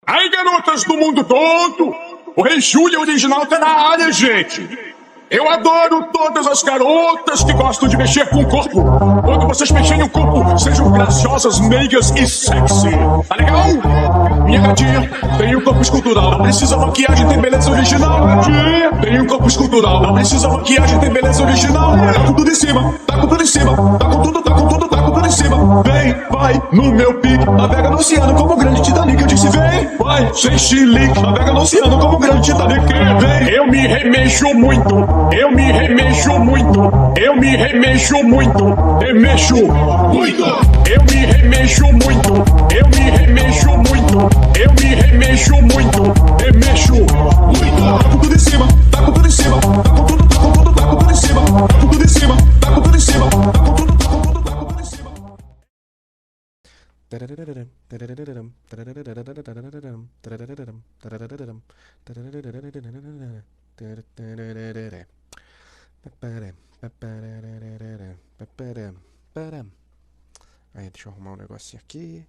Aí, garotas do mundo todo, o Rei Júlio original tá na área, gente. Eu adoro todas as garotas que gostam de mexer com o corpo. Quando vocês mexerem o corpo, sejam graciosas, meigas e sexy. Tá legal? Minha gatinha tem um corpo escultural. Não precisa maquiagem, tem beleza original. Gatinha tem um corpo escultural. Não precisa maquiagem, tem beleza original. Tá com tudo em cima, tá com tudo em cima. Tá com tudo, tá com tudo, tá com tudo em cima. Vem, vai, no meu pique. Navega no oceano como o grande Titanic. Eu disse vem, vai, sem chilique. Navega no oceano como o grande Titanic. Vem, eu me remexo muito. Eu me remexo muito, eu me remexo muito, remexo muito. Eu me remexo muito, eu me remexo muito, eu me remexo muito, remexo muito. Tá com tudo em cima, tá com tudo em cima, tá com tudo, tá com tudo, tá com tudo em cima, tá com tudo em cima, tá com tudo em cima, tá com tudo, tá com tudo, tá com tudo em cima. Aí, deixa eu arrumar um negocinho aqui.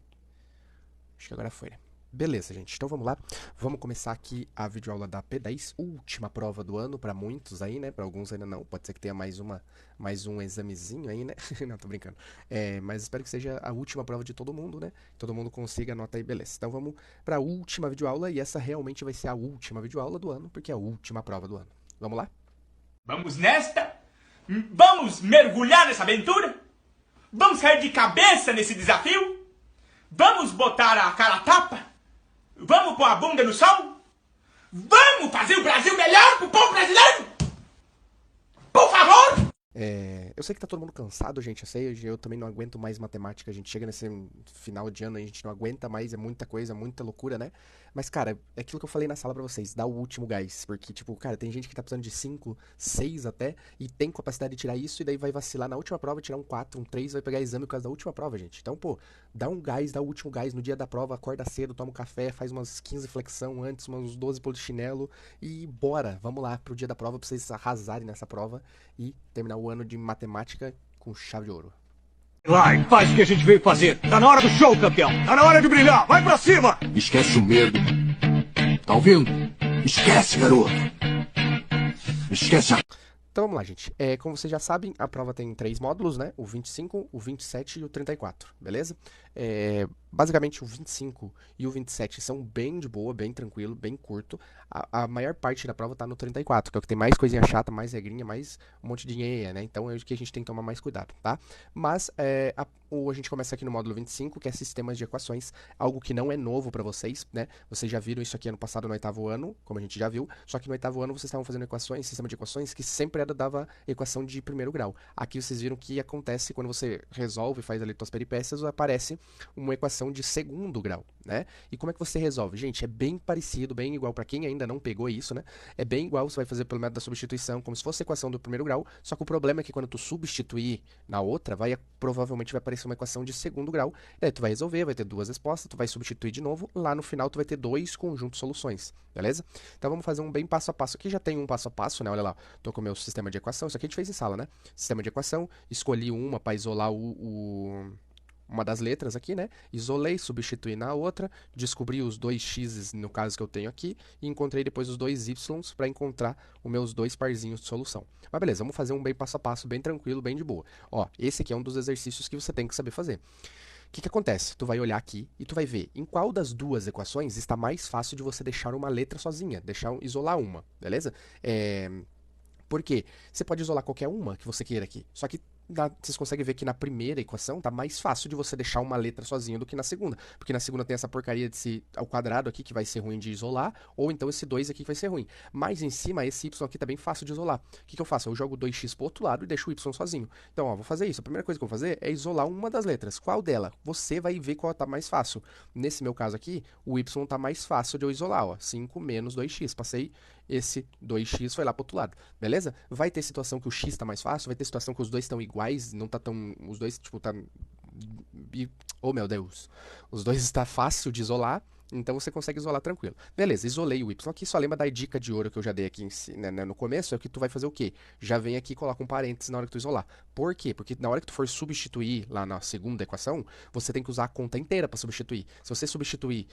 Acho que agora foi, né? Beleza, gente. Então vamos lá. Vamos começar aqui a videoaula da P10, última prova do ano para muitos aí, né? Para alguns ainda não. Pode ser que tenha mais um examezinho aí, né? Não, tô brincando. Mas espero que seja a última prova de todo mundo, né? Todo mundo consiga anotar aí, beleza. Então vamos para a última videoaula e essa realmente vai ser a última videoaula do ano, porque é a última prova do ano. Vamos lá? Vamos nesta? Vamos mergulhar nessa aventura? Vamos cair de cabeça nesse desafio? Vamos botar a cara a tapa? Vamos pôr a bunda no sol? Vamos fazer o Brasil melhor pro povo brasileiro? Por favor! Eu sei que tá todo mundo cansado, gente, eu sei, eu também não aguento mais matemática, a gente chega nesse final de ano e a gente não aguenta mais, é muita coisa, muita loucura, né? Mas, cara, é aquilo que eu falei na sala pra vocês, dá o último gás, porque, tipo, cara, tem gente que tá precisando de 5, 6 até, e tem capacidade de tirar isso, e daí vai vacilar na última prova, tirar um 4, um 3, vai pegar exame por causa da última prova, gente. Então, pô, dá um gás, dá o último gás no dia da prova, acorda cedo, toma um café, faz umas 15 flexão antes, uns 12 polichinelo, e bora, vamos lá pro dia da prova pra vocês arrasarem nessa prova e terminar o ano de matemática com chave de ouro. Vai, faz o que a gente veio fazer. Tá na hora do show, campeão. Tá na hora de brilhar. Vai pra cima. Esquece o medo. Tá ouvindo? Esquece, garoto. Esquece a... Então vamos lá, gente. Como vocês já sabem, a prova tem 3 módulos, né? O 25, o 27 e o 34, beleza? Basicamente o 25 e o 27 são bem de boa, bem tranquilo, bem curto. A maior parte da prova tá no 34, que é o que tem mais coisinha chata, mais regrinha, mais um monte de dinheiro, né? Então é o que a gente tem que tomar mais cuidado, tá? Mas a gente começa aqui no módulo 25, que é sistemas de equações, algo que não é novo pra vocês, né? Vocês já viram isso aqui ano passado no 8º ano, como a gente já viu, só que no 8º ano vocês estavam fazendo equações, sistema de equações, que sempre dava equação de primeiro grau. Aqui vocês viram que acontece quando você resolve, faz ali suas peripécias, aparece uma equação de segundo grau, né? E como é que você resolve? Gente, é bem parecido, bem igual para quem ainda não pegou isso, né? É bem igual, você vai fazer pelo método da substituição, como se fosse a equação do primeiro grau, só que o problema é que quando tu substituir na outra, provavelmente vai aparecer uma equação de segundo grau, e daí tu vai resolver, vai ter 2 respostas, tu vai substituir de novo, lá no final tu vai ter 2 conjuntos de soluções, beleza? Então vamos fazer um bem passo a passo. Aqui já tem um passo a passo, né? Olha lá, tô com o meu sistema de equação, isso aqui a gente fez em sala, né? Sistema de equação, escolhi uma para isolar uma das letras aqui, né? Isolei, substituí na outra, descobri os 2x no caso que eu tenho aqui e encontrei depois os 2y para encontrar os meus 2 parzinhos de solução. Mas beleza, vamos fazer um bem passo a passo, bem tranquilo, bem de boa. Ó, esse aqui é um dos exercícios que você tem que saber fazer. O que acontece? Tu vai olhar aqui e tu vai ver em qual das duas equações está mais fácil de você deixar uma letra sozinha, isolar uma, beleza? Por quê? Você pode isolar qualquer uma que você queira aqui, só que vocês conseguem ver que na primeira equação tá mais fácil de você deixar uma letra sozinha do que na segunda, porque na segunda tem essa porcaria desse ao quadrado aqui que vai ser ruim de isolar, ou então esse 2 aqui que vai ser ruim. Mas em cima, esse y aqui tá bem fácil de isolar. O que eu faço? Eu jogo 2x pro outro lado e deixo o y sozinho. Então, ó, vou fazer isso. A primeira coisa que eu vou fazer é isolar uma das letras. Qual dela? Você vai ver qual tá mais fácil. Nesse meu caso aqui, o y tá mais fácil de eu isolar, ó. 5 menos 2x. Passei esse 2x, foi lá pro outro lado, beleza? Vai ter situação que o x tá mais fácil, vai ter situação que os dois estão iguais, não tá tão... Os dois, tipo, tá... Oh, meu Deus! Os dois está fácil de isolar, Então você consegue isolar tranquilo. Beleza, isolei o y aqui, só lembra da dica de ouro que eu já dei aqui né, no começo, é que tu vai fazer o quê? Já vem aqui e coloca um parênteses na hora que tu isolar. Por quê? Porque na hora que tu for substituir lá na segunda equação, você tem que usar a conta inteira para substituir. Se você substituir,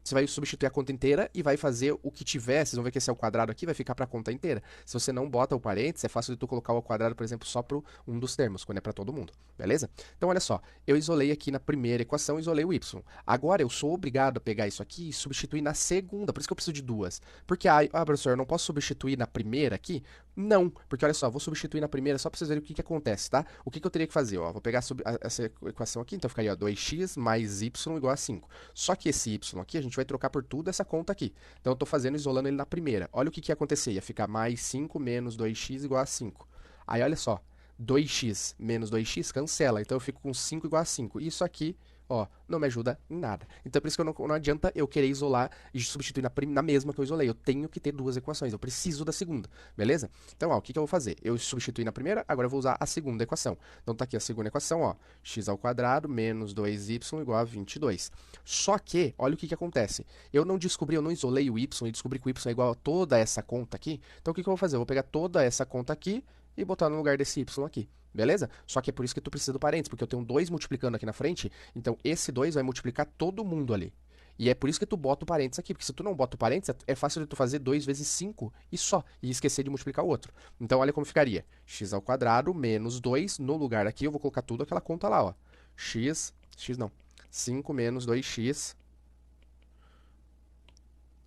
você vai substituir a conta inteira e vai fazer o que tiver, vocês vão ver que esse é o quadrado aqui, vai ficar para a conta inteira. Se você não bota o parênteses, é fácil de tu colocar o quadrado, por exemplo, só para um dos termos, quando é para todo mundo, beleza? Então olha só, eu isolei aqui na primeira equação, isolei o y. Agora eu sou obrigado a pegar isso aqui e substituir na segunda, por isso que eu preciso de duas. Porque, professor, eu não posso substituir na primeira aqui? Não, porque olha só, vou substituir na primeira só para vocês verem o que acontece, tá? O que eu teria que fazer? Ó, vou pegar essa equação aqui, então ficaria ó, 2x mais y igual a 5. Só que esse y aqui a gente vai trocar por tudo essa conta aqui. Então eu estou fazendo, isolando ele na primeira. Olha o que ia acontecer, ia ficar mais 5 menos 2x igual a 5. Aí olha só, 2x menos 2x cancela, então eu fico com 5 igual a 5. Isso aqui, ó, não me ajuda em nada. Então por isso que não adianta eu querer isolar e substituir na mesma que eu isolei. Eu tenho que ter duas equações, eu preciso da segunda, beleza? Então, ó, o que eu vou fazer? Eu substituí na primeira, agora eu vou usar a segunda equação. Então tá aqui a segunda equação, ó, x ao quadrado menos 2y igual a 22. Só que, olha o que acontece. Eu não descobri, eu não isolei o y e descobri que o y é igual a toda essa conta aqui. Então o que eu vou fazer? Eu vou pegar toda essa conta aqui e botar no lugar desse y aqui, beleza? Só que é por isso que tu precisa do parênteses, porque eu tenho 2 multiplicando aqui na frente, então esse 2 vai multiplicar todo mundo ali. E é por isso que tu bota o parênteses aqui, porque se tu não bota o parênteses, é fácil de tu fazer 2 vezes 5 e só, e esquecer de multiplicar o outro. Então olha como ficaria, x ao quadrado menos 2, no lugar aqui eu vou colocar tudo aquela conta lá, ó. x não, 5 menos 2x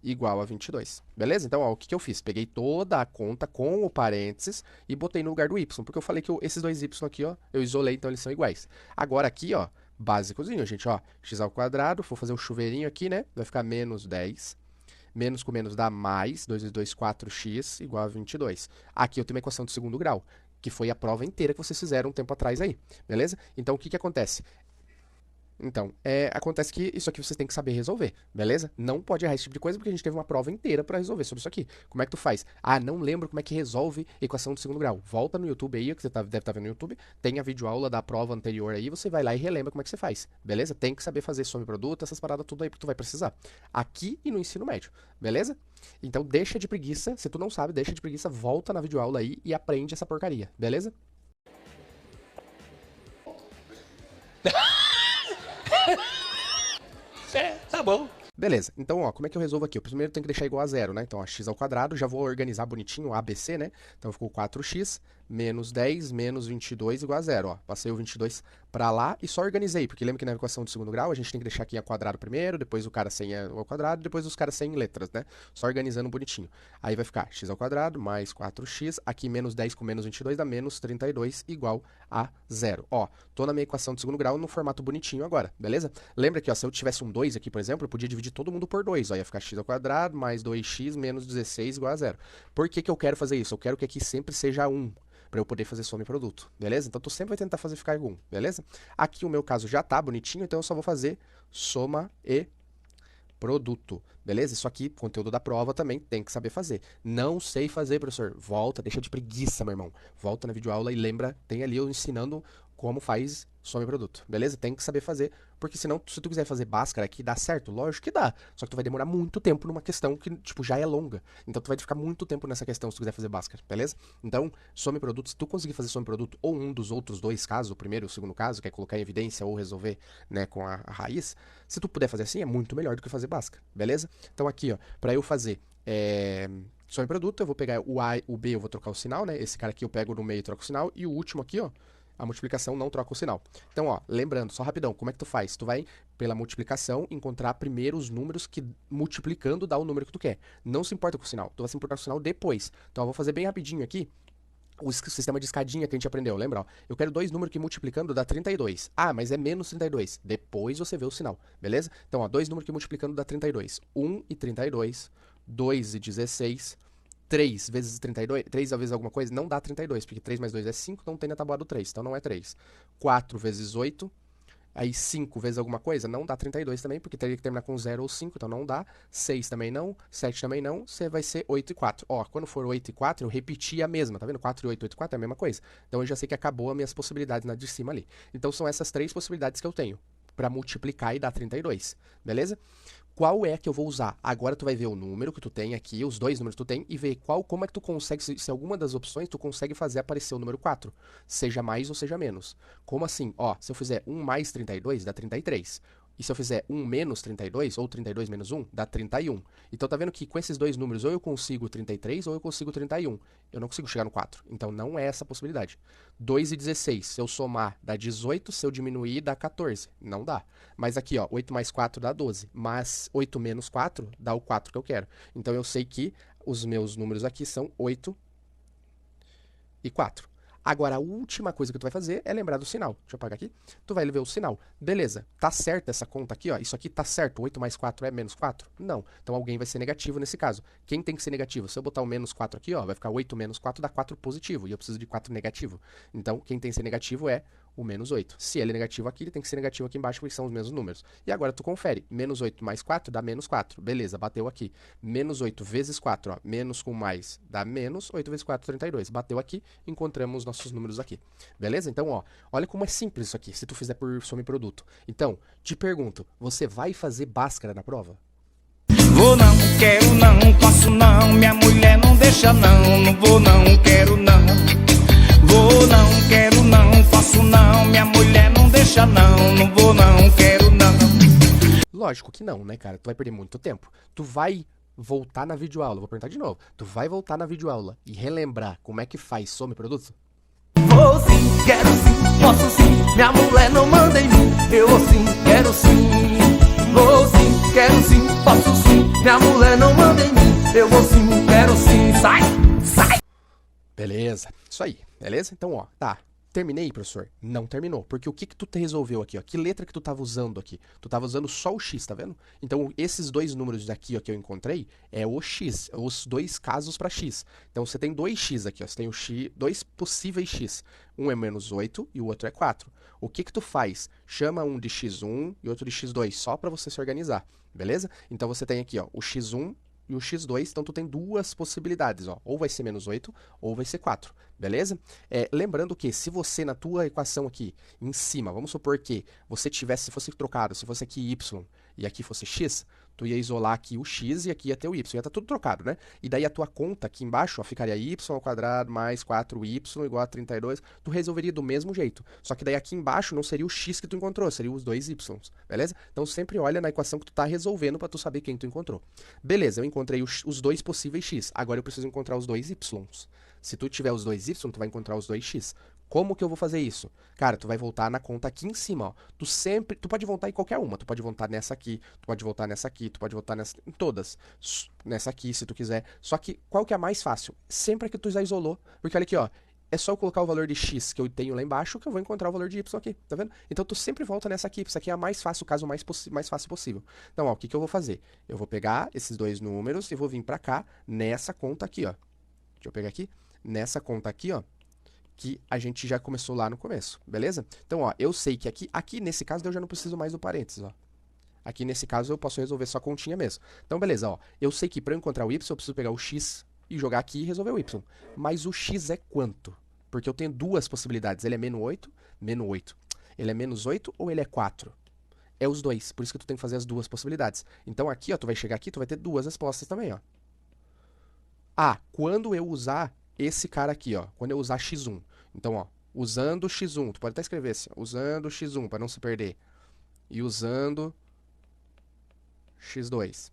igual a 22, beleza? Então, ó, o que eu fiz? Peguei toda a conta com o parênteses e botei no lugar do y, porque eu falei que esses dois y aqui, ó, eu isolei, então eles são iguais. Agora aqui, ó, básicozinho, gente, ó, x ao quadrado, vou fazer um chuveirinho aqui, né? Vai ficar menos 10, menos com menos dá mais, 2 vezes 2, 4x igual a 22. Aqui eu tenho uma equação de segundo grau, que foi a prova inteira que vocês fizeram um tempo atrás aí, beleza? Então, o que acontece? Então, acontece que isso aqui vocês têm que saber resolver, beleza? Não pode errar esse tipo de coisa porque a gente teve uma prova inteira para resolver sobre isso aqui. Como é que tu faz? Ah, não lembro como é que resolve equação de segundo grau. Volta no YouTube aí, que você deve estar vendo no YouTube, tem a videoaula da prova anterior aí, você vai lá e relembra como é que você faz, beleza? Tem que saber fazer some-produto, essas paradas tudo aí, porque tu vai precisar. Aqui e no ensino médio, beleza? Então deixa de preguiça, se tu não sabe, deixa de preguiça, volta na videoaula aí e aprende essa porcaria, beleza? Tá bom. Beleza, então, ó, como é que eu resolvo aqui? Eu primeiro tenho que deixar igual a zero, né? Então, ó, x ao quadrado, já vou organizar bonitinho, ABC, né? Então, ficou 4x menos 10 menos 22 igual a zero, ó. Passei o 22 para lá e só organizei, porque lembra que na equação de segundo grau a gente tem que deixar aqui ao quadrado primeiro, depois o cara sem ao quadrado, depois os caras sem letras, né? Só organizando bonitinho. Aí vai ficar x ao quadrado mais 4x, aqui menos 10 com menos 22 dá menos 32 igual a zero. Ó, tô na minha equação de segundo grau no formato bonitinho agora, beleza? Lembra que, ó, se eu tivesse um 2 aqui, por exemplo, eu podia dividir todo mundo por 2, ó, ia ficar x ao quadrado mais 2x menos 16 igual a zero. Por que que eu quero fazer isso? Eu quero que aqui sempre seja 1. Para eu poder fazer soma e produto, beleza? Então, tu sempre vai tentar fazer ficar igual 1, beleza? Aqui o meu caso já tá bonitinho, então eu só vou fazer soma e produto, beleza? Isso aqui, conteúdo da prova também tem que saber fazer. Não sei fazer, professor? Volta, deixa de preguiça, meu irmão. Volta na videoaula e lembra, tem ali eu ensinando como faz soma e produto, beleza? Tem que saber fazer, porque senão, se tu quiser fazer Bhaskara aqui, dá certo? Lógico que dá, só que tu vai demorar muito tempo numa questão que, tipo, já é longa. Então, tu vai ficar muito tempo nessa questão se tu quiser fazer Bhaskara, beleza? Então, soma e produto, se tu conseguir fazer soma e produto ou um dos outros dois casos, o primeiro e o segundo caso, que é colocar em evidência ou resolver, né, com a raiz, se tu puder fazer assim, é muito melhor do que fazer Bhaskara, beleza? Então, aqui, ó, pra eu fazer soma e produto, eu vou pegar o A e o B, eu vou trocar o sinal, né? Esse cara aqui eu pego no meio e troco o sinal, e o último aqui, ó, a multiplicação não troca o sinal. Então, ó, lembrando, só rapidão, como é que tu faz? Tu vai, pela multiplicação, encontrar primeiro os números que, multiplicando, dá o número que tu quer. Não se importa com o sinal, tu vai se importar com o sinal depois. Então, eu vou fazer bem rapidinho aqui o sistema de escadinha que a gente aprendeu, lembra? Ó, eu quero dois números que multiplicando dá 32. Ah, mas é menos 32. Depois você vê o sinal, beleza? Então, ó, dois números que multiplicando dá 32. 1 e 32, 2 e 16... 3 vezes 32, 3 vezes alguma coisa, não dá 32, porque 3 mais 2 é 5, não tem na tabuada do 3, então não é 3. 4 vezes 8, aí 5 vezes alguma coisa, não dá 32 também, porque teria que terminar com 0 ou 5, então não dá. 6 também não, 7 também não, você vai ser 8 e 4. Ó, quando for 8 e 4, eu repeti a mesma, tá vendo? 4 e 8, 8 e 4 é a mesma coisa. Então eu já sei que acabou as minhas possibilidades na de cima ali. Então são essas três possibilidades que eu tenho para multiplicar e dar 32, beleza? qual é que eu vou usar. Agora tu vai ver o número que tu tem aqui, os dois números que tu tem, e ver como é que tu consegue, se alguma das opções tu consegue fazer aparecer o número 4, seja mais ou seja menos. Como assim? Ó, se eu fizer 1 mais 32, dá 33. E se eu fizer 1 menos 32, ou 32 menos 1, dá 31. Então tá vendo que com esses dois números, ou eu consigo 33, ou eu consigo 31. Eu não consigo chegar no 4. Então não é essa a possibilidade. 2 e 16, se eu somar, dá 18, se eu diminuir, dá 14. Não dá. Mas aqui, ó, 8 mais 4 dá 12. Mas 8 menos 4 dá o 4 que eu quero. Então eu sei que os meus números aqui são 8 e 4. Agora, a última coisa que tu vai fazer é lembrar do sinal. Deixa eu apagar aqui. Tu vai ver o sinal. Beleza, tá certa essa conta aqui, ó. Isso aqui tá certo. 8 mais 4 é menos 4? Não. Então alguém vai ser negativo nesse caso. Quem tem que ser negativo? Se eu botar o menos 4 aqui, ó, vai ficar 8 menos 4 dá 4 positivo. E eu preciso de 4 negativo. Então, quem tem que ser negativo é o menos 8. Se ele é negativo aqui, ele tem que ser negativo aqui embaixo, porque são os mesmos números. E agora tu confere. Menos 8 mais 4 dá menos 4. Beleza, bateu aqui. Menos 8 vezes 4, ó. Menos com mais dá menos. 8 vezes 4, 32. Bateu aqui, encontramos os nossos números aqui. Beleza? Então, ó, olha como é simples isso aqui, se tu fizer por soma e produto. Então, te pergunto, você vai fazer Bhaskara na prova? Vou não, quero não, posso não, minha mulher não deixa não, não vou não, quero não. Vou não, quero não, faço não, minha mulher não deixa não, não vou não, quero não. Lógico que não, né, cara? Tu vai perder muito tempo. Tu vai voltar na videoaula, vou perguntar de novo. Tu vai voltar na videoaula e relembrar como é que faz soma e produto? Vou sim, quero sim, posso sim, minha mulher não manda em mim. Eu vou sim, quero sim. Vou sim, quero sim, posso sim, minha mulher não manda em mim. Eu vou sim, quero sim, sai, sai. Beleza, isso aí, beleza? Então, ó, tá. Terminei, professor? Não terminou, porque o que tu resolveu aqui, ó? Que letra que tu tava usando aqui? Tu tava usando só o X, tá vendo? Então, esses dois números daqui, ó, que eu encontrei, é o X, os dois casos para X. Então, você tem dois X aqui, ó, você tem o X, dois possíveis X. Um é menos 8 e o outro é 4. O que tu faz? Chama um de X1 e outro de X2, só para você se organizar, beleza? Então, você tem aqui, ó, o X1 e o X2, então tu tem duas possibilidades, ó. Ou vai ser menos 8, ou vai ser 4, beleza? Lembrando que se você, na tua equação aqui, em cima, vamos supor que você tivesse, se fosse trocado, se fosse aqui Y e aqui fosse X, tu ia isolar aqui o X e aqui ia ter o Y, ia estar tudo trocado, né? E daí a tua conta aqui embaixo, ó, ficaria Y ao quadrado mais 4Y igual a 32, tu resolveria do mesmo jeito. Só que daí aqui embaixo não seria o X que tu encontrou, seria os dois Y, beleza? Então sempre olha na equação que tu tá resolvendo para tu saber quem tu encontrou. Beleza, eu encontrei os dois possíveis X, agora eu preciso encontrar os dois Y. Se tu tiver os dois Y, tu vai encontrar os dois X. Como que eu vou fazer isso? Cara, tu vai voltar na conta aqui em cima, ó. Tu pode voltar em qualquer uma. Tu pode voltar nessa aqui, tu pode voltar nessa aqui, tu pode voltar nessa, em todas. Nessa aqui, se tu quiser. Só que qual que é a mais fácil? Sempre que tu já isolou. Porque olha aqui, ó. É só eu colocar o valor de X que eu tenho lá embaixo que eu vou encontrar o valor de Y aqui, tá vendo? Então tu sempre volta nessa aqui, isso aqui é a mais fácil, o caso mais fácil possível. Então, ó, o que que eu vou fazer? Eu vou pegar esses dois números e vou vir pra cá, nessa conta aqui, ó. Deixa eu pegar aqui. Nessa conta aqui, ó, que a gente já começou lá no começo, beleza? Então, ó, eu sei que aqui nesse caso eu já não preciso mais do parênteses, ó. Aqui nesse caso eu posso resolver só a continha mesmo. Então, beleza, ó. Eu sei que para eu encontrar o Y eu preciso pegar o X e jogar aqui e resolver o Y. Mas o X é quanto? Porque eu tenho duas possibilidades. Ele é menos 8, menos 8. Ele é menos 8 ou ele é 4? É os dois, por isso que tu tem que fazer as duas possibilidades. Então aqui, ó, tu vai chegar aqui, tu vai ter duas respostas também, ó. Ah, quando eu usar esse cara aqui, ó, quando eu usar X1. Então, ó, usando X1, tu pode até escrever assim, usando X1 para não se perder. E usando X2.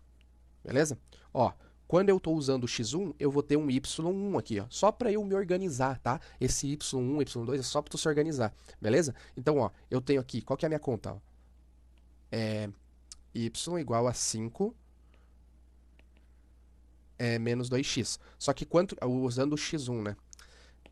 Beleza? Ó, quando eu estou usando o X1, eu vou ter um Y1 aqui, ó, só para eu me organizar, tá? Esse Y1, Y2 é só para tu se organizar, beleza? Então, ó, eu tenho aqui, qual que é a minha conta? Ó? Y igual a 5 menos 2x. Só que usando o X1, né?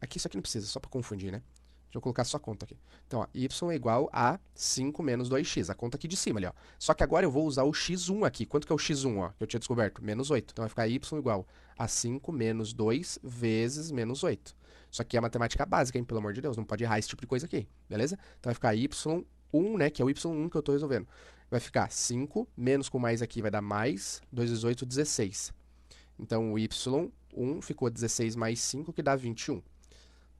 Aqui isso aqui não precisa, só para confundir, né? Deixa eu colocar só a conta aqui. Então, ó, y é igual a 5 menos 2x. A conta aqui de cima ali, ó. Só que agora eu vou usar o x1 aqui. Quanto que é o x1, ó? Que eu tinha descoberto? Menos 8. Então vai ficar y igual a 5 menos 2 vezes menos 8. Isso aqui é matemática básica, hein? Pelo amor de Deus, não pode errar esse tipo de coisa aqui, beleza? Então vai ficar y1, né? Que é o y1 que eu tô resolvendo. Vai ficar 5, menos com mais aqui vai dar mais, 2 vezes 8, 16. Então o y1 ficou 16 mais 5, que dá 21.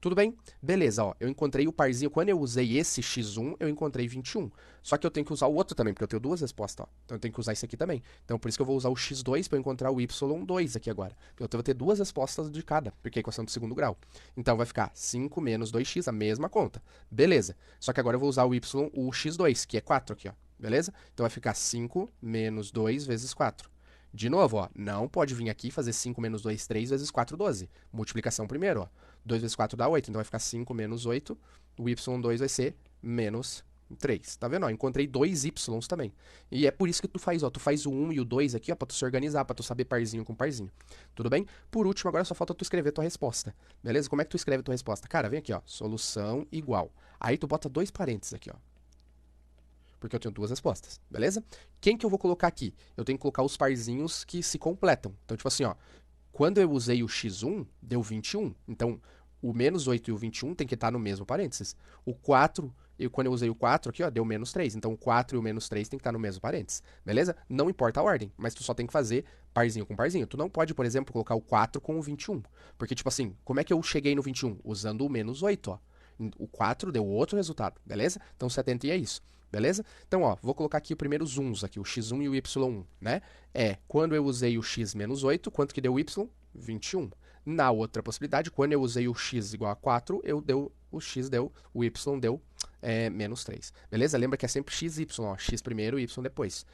Tudo bem? Beleza, ó, eu encontrei o parzinho, quando eu usei esse x1, eu encontrei 21. Só que eu tenho que usar o outro também, porque eu tenho duas respostas, ó. Então eu tenho que usar esse aqui também. Então por isso que eu vou usar o x2 para encontrar o y2 aqui agora. Então eu vou ter duas respostas de cada, porque é a equação do segundo grau. Então vai ficar 5 menos 2x, a mesma conta. Beleza. Só que agora eu vou usar o x2, que é 4 aqui, ó. Beleza? Então vai ficar 5 menos 2 vezes 4. De novo, ó, não pode vir aqui e fazer 5 menos 2, 3 vezes 4, 12. Multiplicação primeiro, ó. 2 vezes 4 dá 8, então vai ficar 5 menos 8. O y2 vai ser menos 3. Tá vendo? Ó, encontrei dois y's também. E é por isso que tu faz, ó. Tu faz o 1 e o 2 aqui, ó, pra tu se organizar, pra tu saber parzinho com parzinho. Tudo bem? Por último, agora só falta tu escrever tua resposta. Beleza? Como é que tu escreve tua resposta? Cara, vem aqui, ó. Solução igual. Aí tu bota dois parênteses aqui, ó. Porque eu tenho duas respostas, beleza? Quem que eu vou colocar aqui? Eu tenho que colocar os parzinhos que se completam. Então, tipo assim, ó. Quando eu usei o x1, deu 21. Então, o menos 8 e o 21 tem que estar no mesmo parênteses. O 4, quando eu usei o 4 aqui, ó, deu menos 3. Então, o 4 e o menos 3 tem que estar no mesmo parênteses, beleza? Não importa a ordem, mas tu só tem que fazer parzinho com parzinho. Tu não pode, por exemplo, colocar o 4 com o 21. Porque, tipo assim, como é que eu cheguei no 21? Usando o menos 8, ó. O 4 deu outro resultado, beleza? Então, 70 é isso. Beleza? Então, ó, vou colocar aqui os primeiros uns aqui, o x1 e o y1, né? Quando eu usei o x menos 8, quanto que deu o y? 21. Na outra possibilidade, quando eu usei o x igual a 4, o x deu, o y deu menos 3. Beleza? Lembra que é sempre x, y, ó, x primeiro e y depois.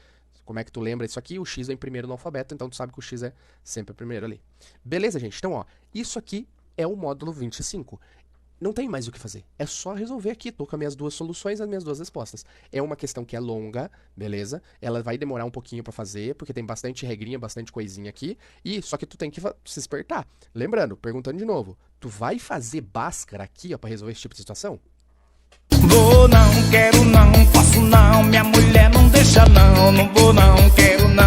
Como é que tu lembra isso aqui? O x vem primeiro no alfabeto, então tu sabe que o x é sempre primeiro ali. Beleza, gente? Então, ó, isso aqui é o módulo 25. Não tem mais o que fazer. É só resolver aqui. Tô com as minhas duas soluções e as minhas duas respostas. É uma questão que é longa, beleza? Ela vai demorar um pouquinho pra fazer, porque tem bastante regrinha, bastante coisinha aqui. E só que tu tem que se espertar. Lembrando, perguntando de novo, tu vai fazer Bhaskara aqui, ó, pra resolver esse tipo de situação? Vou não, quero não, faço não, minha mulher não deixa não, não vou não, quero não.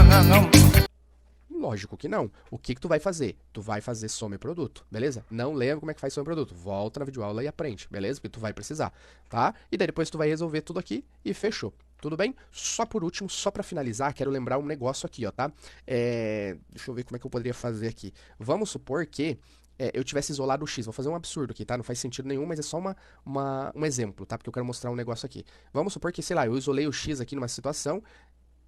Lógico que não. O que tu vai fazer? Tu vai fazer soma e produto, beleza? Não lembra como é que faz soma e produto. Volta na videoaula e aprende, beleza? Porque tu vai precisar, tá? E daí depois tu vai resolver tudo aqui e fechou. Tudo bem? Só por último, só pra finalizar, quero lembrar um negócio aqui, ó, tá? Deixa eu ver como é que eu poderia fazer aqui. Vamos supor que eu tivesse isolado o x. Vou fazer um absurdo aqui, tá? Não faz sentido nenhum, mas é só um exemplo, tá? Porque eu quero mostrar um negócio aqui. Vamos supor que, sei lá, eu isolei o x aqui numa situação.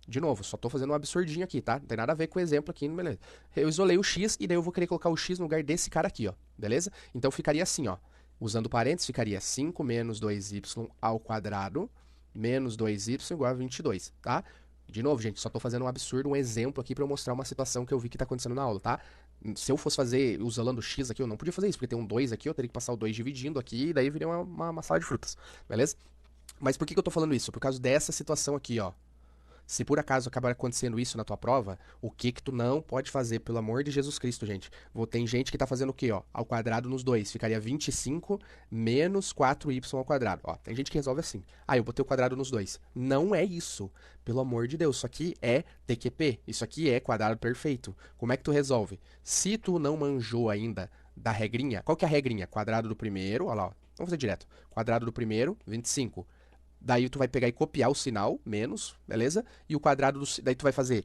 De novo, só tô fazendo um absurdinho aqui, tá? Não tem nada a ver com o exemplo aqui, beleza? Eu isolei o x e daí eu vou querer colocar o x no lugar desse cara aqui, ó. Beleza? Então ficaria assim, ó. Usando parênteses, ficaria 5 menos 2y ao quadrado menos 2y igual a 22, tá? De novo, gente, só tô fazendo um absurdo, um exemplo aqui pra eu mostrar uma situação que eu vi que tá acontecendo na aula, tá? Se eu fosse fazer usando o x aqui, eu não podia fazer isso, porque tem um 2 aqui, eu teria que passar o 2 dividindo aqui e daí viria uma salada de frutas, beleza? Mas por que eu tô falando isso? Por causa dessa situação aqui, ó. Se por acaso acabar acontecendo isso na tua prova, o que tu não pode fazer, pelo amor de Jesus Cristo, gente? Tem gente que tá fazendo o quê, ó? Ao quadrado nos dois. Ficaria 25 menos 4y ao quadrado. Ó, tem gente que resolve assim. Ah, eu botei o quadrado nos dois. Não é isso. Pelo amor de Deus, isso aqui é TQP. Isso aqui é quadrado perfeito. Como é que tu resolve? Se tu não manjou ainda da regrinha, qual que é a regrinha? Quadrado do primeiro, ó lá, ó. Vamos fazer direto. Quadrado do primeiro, 25. Daí tu vai pegar e copiar o sinal, menos, beleza? E o quadrado daí tu vai fazer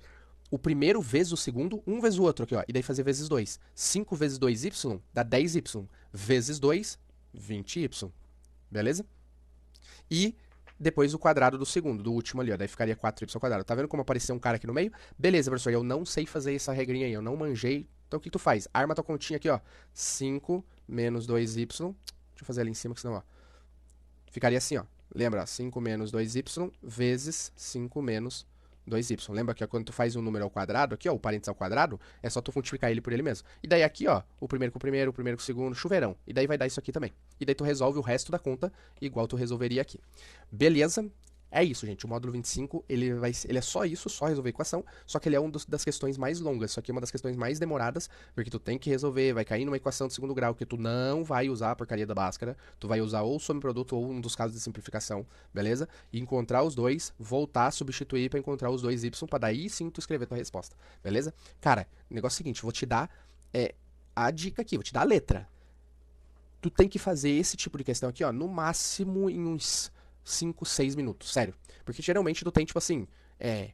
o primeiro vezes o segundo, um vezes o outro aqui, ó. E daí fazer vezes 2. 5 vezes 2y dá 10y. Vezes 2, 20y. Beleza? E depois o quadrado do segundo, do último ali, ó. Daí ficaria 4y ao quadrado. Tá vendo como apareceu um cara aqui no meio? Beleza, professor, eu não sei fazer essa regrinha aí, eu não manjei. Então o que tu faz? Arma tua continha aqui, ó. 5 menos 2y. Deixa eu fazer ali em cima, que senão, ó. Ficaria assim, ó. Lembra, 5 menos 2y vezes 5 menos 2y. Lembra que quando tu faz um número ao quadrado, aqui, ó, o parênteses ao quadrado, é só tu multiplicar ele por ele mesmo. E daí aqui, ó, o primeiro com o primeiro com o segundo, chuveirão. E daí vai dar isso aqui também. E daí tu resolve o resto da conta igual tu resolveria aqui. Beleza? É isso, gente. O módulo 25, ele é só isso, só resolver equação, só que ele é uma das questões mais longas. Isso aqui é uma das questões mais demoradas, porque tu tem que resolver, vai cair numa equação de segundo grau que tu não vai usar a porcaria da Bhaskara, tu vai usar ou soma e produto ou um dos casos de simplificação, beleza? E encontrar os dois, voltar, substituir pra encontrar os dois y, pra daí sim tu escrever tua resposta, beleza? Cara, o negócio é o seguinte, vou te dar a dica aqui, vou te dar a letra. Tu tem que fazer esse tipo de questão aqui, ó, no máximo em uns 5, 6 minutos, sério. Porque geralmente tu tem, tipo assim,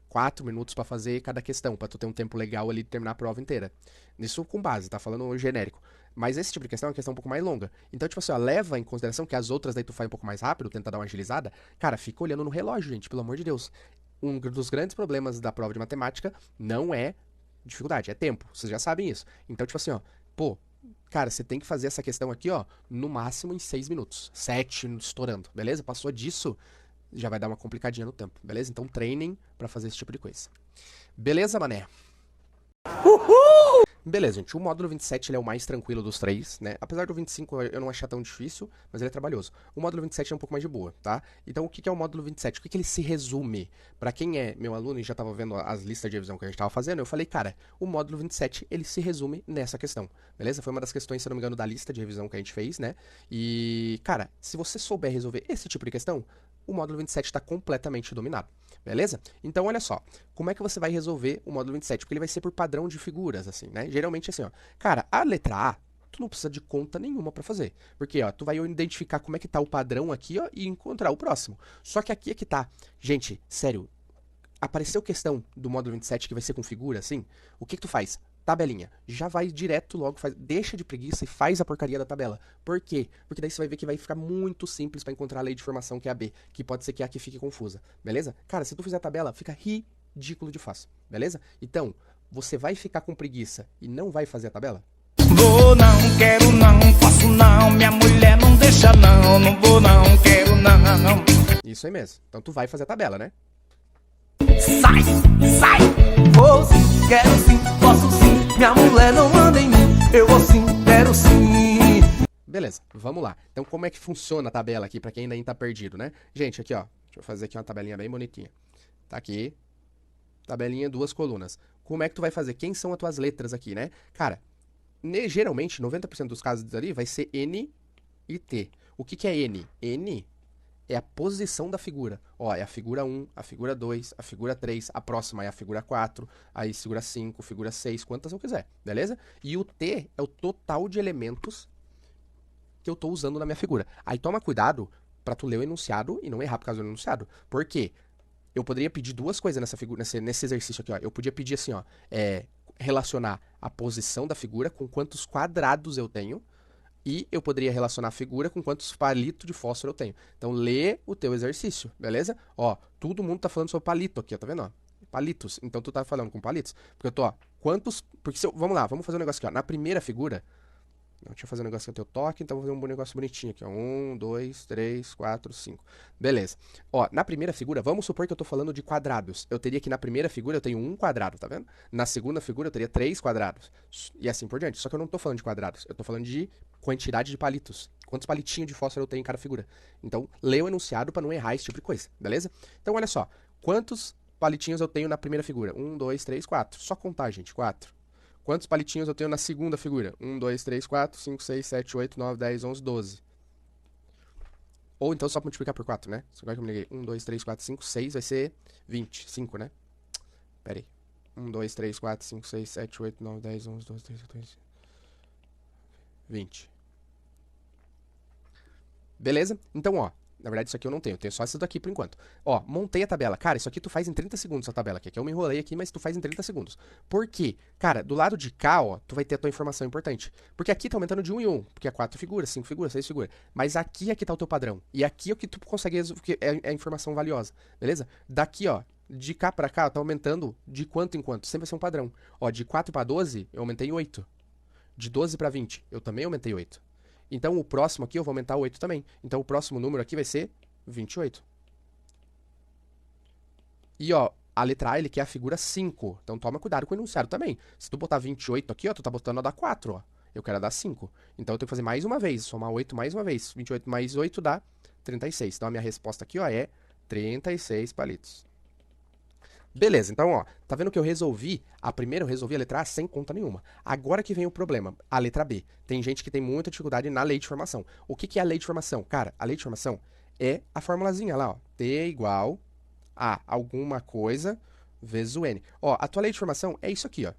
4 minutos pra fazer cada questão, pra tu ter um tempo legal ali de terminar a prova inteira. Isso com base, tá falando genérico. Mas esse tipo de questão é uma questão um pouco mais longa. Então, tipo assim, ó, leva em consideração que as outras daí tu faz um pouco mais rápido, tenta dar uma agilizada. Cara, fica olhando no relógio, gente, pelo amor de Deus. Um dos grandes problemas da prova de matemática não é dificuldade, é tempo. Vocês já sabem isso. Então, tipo assim, ó, pô, cara, você tem que fazer essa questão aqui, ó, no máximo em 6 minutos. 7 estourando, beleza? Passou disso, já vai dar uma complicadinha no tempo, beleza? Então treinem pra fazer esse tipo de coisa. Beleza, mané? Beleza, gente, o módulo 27 ele é o mais tranquilo dos três, né? Apesar do 25 eu não achar tão difícil, mas ele é trabalhoso. O módulo 27 é um pouco mais de boa, tá? Então, o que é o módulo 27? O que ele se resume? Pra quem é meu aluno e já tava vendo as listas de revisão que a gente tava fazendo, eu falei, cara, o módulo 27, ele se resume nessa questão, beleza? Foi uma das questões, se eu não me engano, da lista de revisão que a gente fez, né? E, cara, se você souber resolver esse tipo de questão, o módulo 27 está completamente dominado, beleza? Então, olha só, como é que você vai resolver o módulo 27? Porque ele vai ser por padrão de figuras, assim, né? Geralmente, assim, ó, cara, a letra A, tu não precisa de conta nenhuma pra fazer, porque, ó, tu vai identificar como é que tá o padrão aqui, ó, e encontrar o próximo. Só que aqui é que tá, gente, sério, apareceu questão do módulo 27 que vai ser com figura, assim, o que tu faz? Tabelinha. Já vai direto logo, deixa de preguiça e faz a porcaria da tabela. Por quê? Porque daí você vai ver que vai ficar muito simples para encontrar a lei de formação, que é a B, que pode ser que a aqui fique confusa, beleza? Cara, se tu fizer a tabela, fica ridículo de fácil, beleza? Então, você vai ficar com preguiça e não vai fazer a tabela? Vou não, quero não, faço não, minha mulher não deixa não, não vou não, quero não. Isso aí mesmo. Então tu vai fazer a tabela, né? Sai, sai, vou sim, quero sim, posso sim. Minha mulher não manda em mim, eu vou sim, quero sim. Beleza, vamos lá. Então como é que funciona a tabela aqui pra quem ainda tá perdido, né? Gente, aqui ó, deixa eu fazer aqui uma tabelinha bem bonitinha. Tá aqui, tabelinha, 2 colunas. Como é que tu vai fazer? Quem são as tuas letras aqui, né? Cara, geralmente, 90% dos casos ali vai ser N e T. O que é N? N é a posição da figura. Ó, é a figura 1, a figura 2, a figura 3, a próxima é a figura 4, aí figura 5, figura 6, quantas eu quiser, beleza? E o T é o total de elementos que eu tô usando na minha figura. Aí toma cuidado pra tu ler o enunciado e não errar por causa do enunciado. Por quê? Eu poderia pedir duas coisas nessa figura, nesse exercício aqui, ó. Eu podia pedir assim, ó, relacionar a posição da figura com quantos quadrados eu tenho, e eu poderia relacionar a figura com quantos palitos de fósforo eu tenho. Então, lê o teu exercício, beleza? Ó, todo mundo tá falando sobre palito aqui, ó, tá vendo, ó? Palitos. Então, tu tá falando com palitos. Porque eu tô, ó, quantos... Porque se eu... Vamos lá, vamos fazer um negócio aqui, ó. Na primeira figura... Não, deixa eu fazer um negócio que eu tenho toque, então vou fazer um negócio bonitinho aqui, ó. 1, 2, 3, 4, 5. Beleza. Ó, na primeira figura, vamos supor que eu tô falando de quadrados. Eu teria que na primeira figura eu tenho 1 quadrado, tá vendo? Na segunda figura eu teria 3 quadrados. E assim por diante. Só que eu não tô falando de quadrados, eu tô falando de quantidade de palitos. Quantos palitinhos de fósforo eu tenho em cada figura. Então, lê o enunciado pra não errar esse tipo de coisa, beleza? Então, olha só. Quantos palitinhos eu tenho na primeira figura? 1, 2, 3, 4. Só contar, gente. 4. Quantos palitinhos eu tenho na segunda figura? 1, 2, 3, 4, 5, 6, 7, 8, 9, 10, 11, 12. Ou então só multiplicar por 4, né? Agora que eu me liguei. 1, 2, 3, 4, 5, 6 vai ser 20. 5, né? Pera aí. 1, 2, 3, 4, 5, 6, 7, 8, 9, 10, 11, 12, 13, 14, 20. Beleza? Então, ó. Na verdade, isso aqui eu não tenho só isso daqui por enquanto. Ó, montei a tabela. Cara, isso aqui tu faz em 30 segundos essa tabela aqui. Eu me enrolei aqui, mas tu faz em 30 segundos. Por quê? Cara, do lado de cá, ó, tu vai ter a tua informação importante. Porque aqui tá aumentando de 1 em 1. Porque é 4 figuras, 5 figuras, 6 figuras. Mas aqui é que tá o teu padrão. E aqui é o que tu consegue, porque é a informação valiosa. Beleza? Daqui, ó, de cá pra cá, tá aumentando de quanto em quanto. Sempre vai ser um padrão. Ó, de 4 pra 12, eu aumentei 8. De 12 pra 20, eu também aumentei 8. Então, o próximo aqui eu vou aumentar 8 também. Então, o próximo número aqui vai ser 28. E, ó, a letra A, ele quer a figura 5. Então, toma cuidado com o enunciado também. Se tu botar 28 aqui, ó, tu tá botando a dar 4, ó. Eu quero a dar 5. Então, eu tenho que fazer mais uma vez. Somar 8 mais uma vez. 28 mais 8 dá 36. Então, a minha resposta aqui, ó, é 36 palitos. Beleza, então, ó, tá vendo que eu resolvi? Eu resolvi a letra A sem conta nenhuma. Agora que vem o problema, a letra B. Tem gente que tem muita dificuldade na lei de formação. O que é a lei de formação? Cara, a lei de formação é a formulazinha lá, ó. T igual a alguma coisa vezes o N. Ó, a tua lei de formação é isso aqui, ó.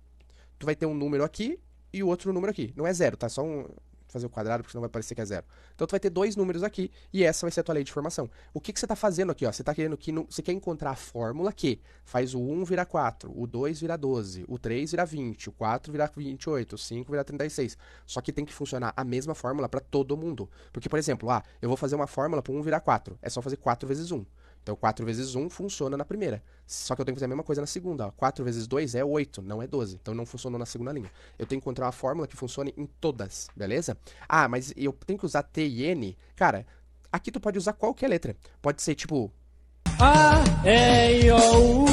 Tu vai ter um número aqui e o outro número aqui. Não é zero, tá? Só um... fazer o quadrado, porque senão vai parecer que é 0. Então tu vai ter dois números aqui, e essa vai ser a tua lei de formação. O que você está fazendo aqui, ó? Você está querendo que você quer encontrar a fórmula que faz o 1 virar 4, o 2 virar 12, o 3 virar 20, o 4 virar 28, o 5 virar 36. Só que tem que funcionar a mesma fórmula para todo mundo. Porque, por exemplo, eu vou fazer uma fórmula para 1 virar 4. É só fazer 4 vezes 1. Então, 4 vezes 1 funciona na primeira. Só que eu tenho que fazer a mesma coisa na segunda. Ó. 4 vezes 2 é 8, não é 12. Então, não funcionou na segunda linha. Eu tenho que encontrar uma fórmula que funcione em todas, beleza? Ah, mas eu tenho que usar T e N? Cara, aqui tu pode usar qualquer letra. Pode ser, tipo... A, E, I, O, U.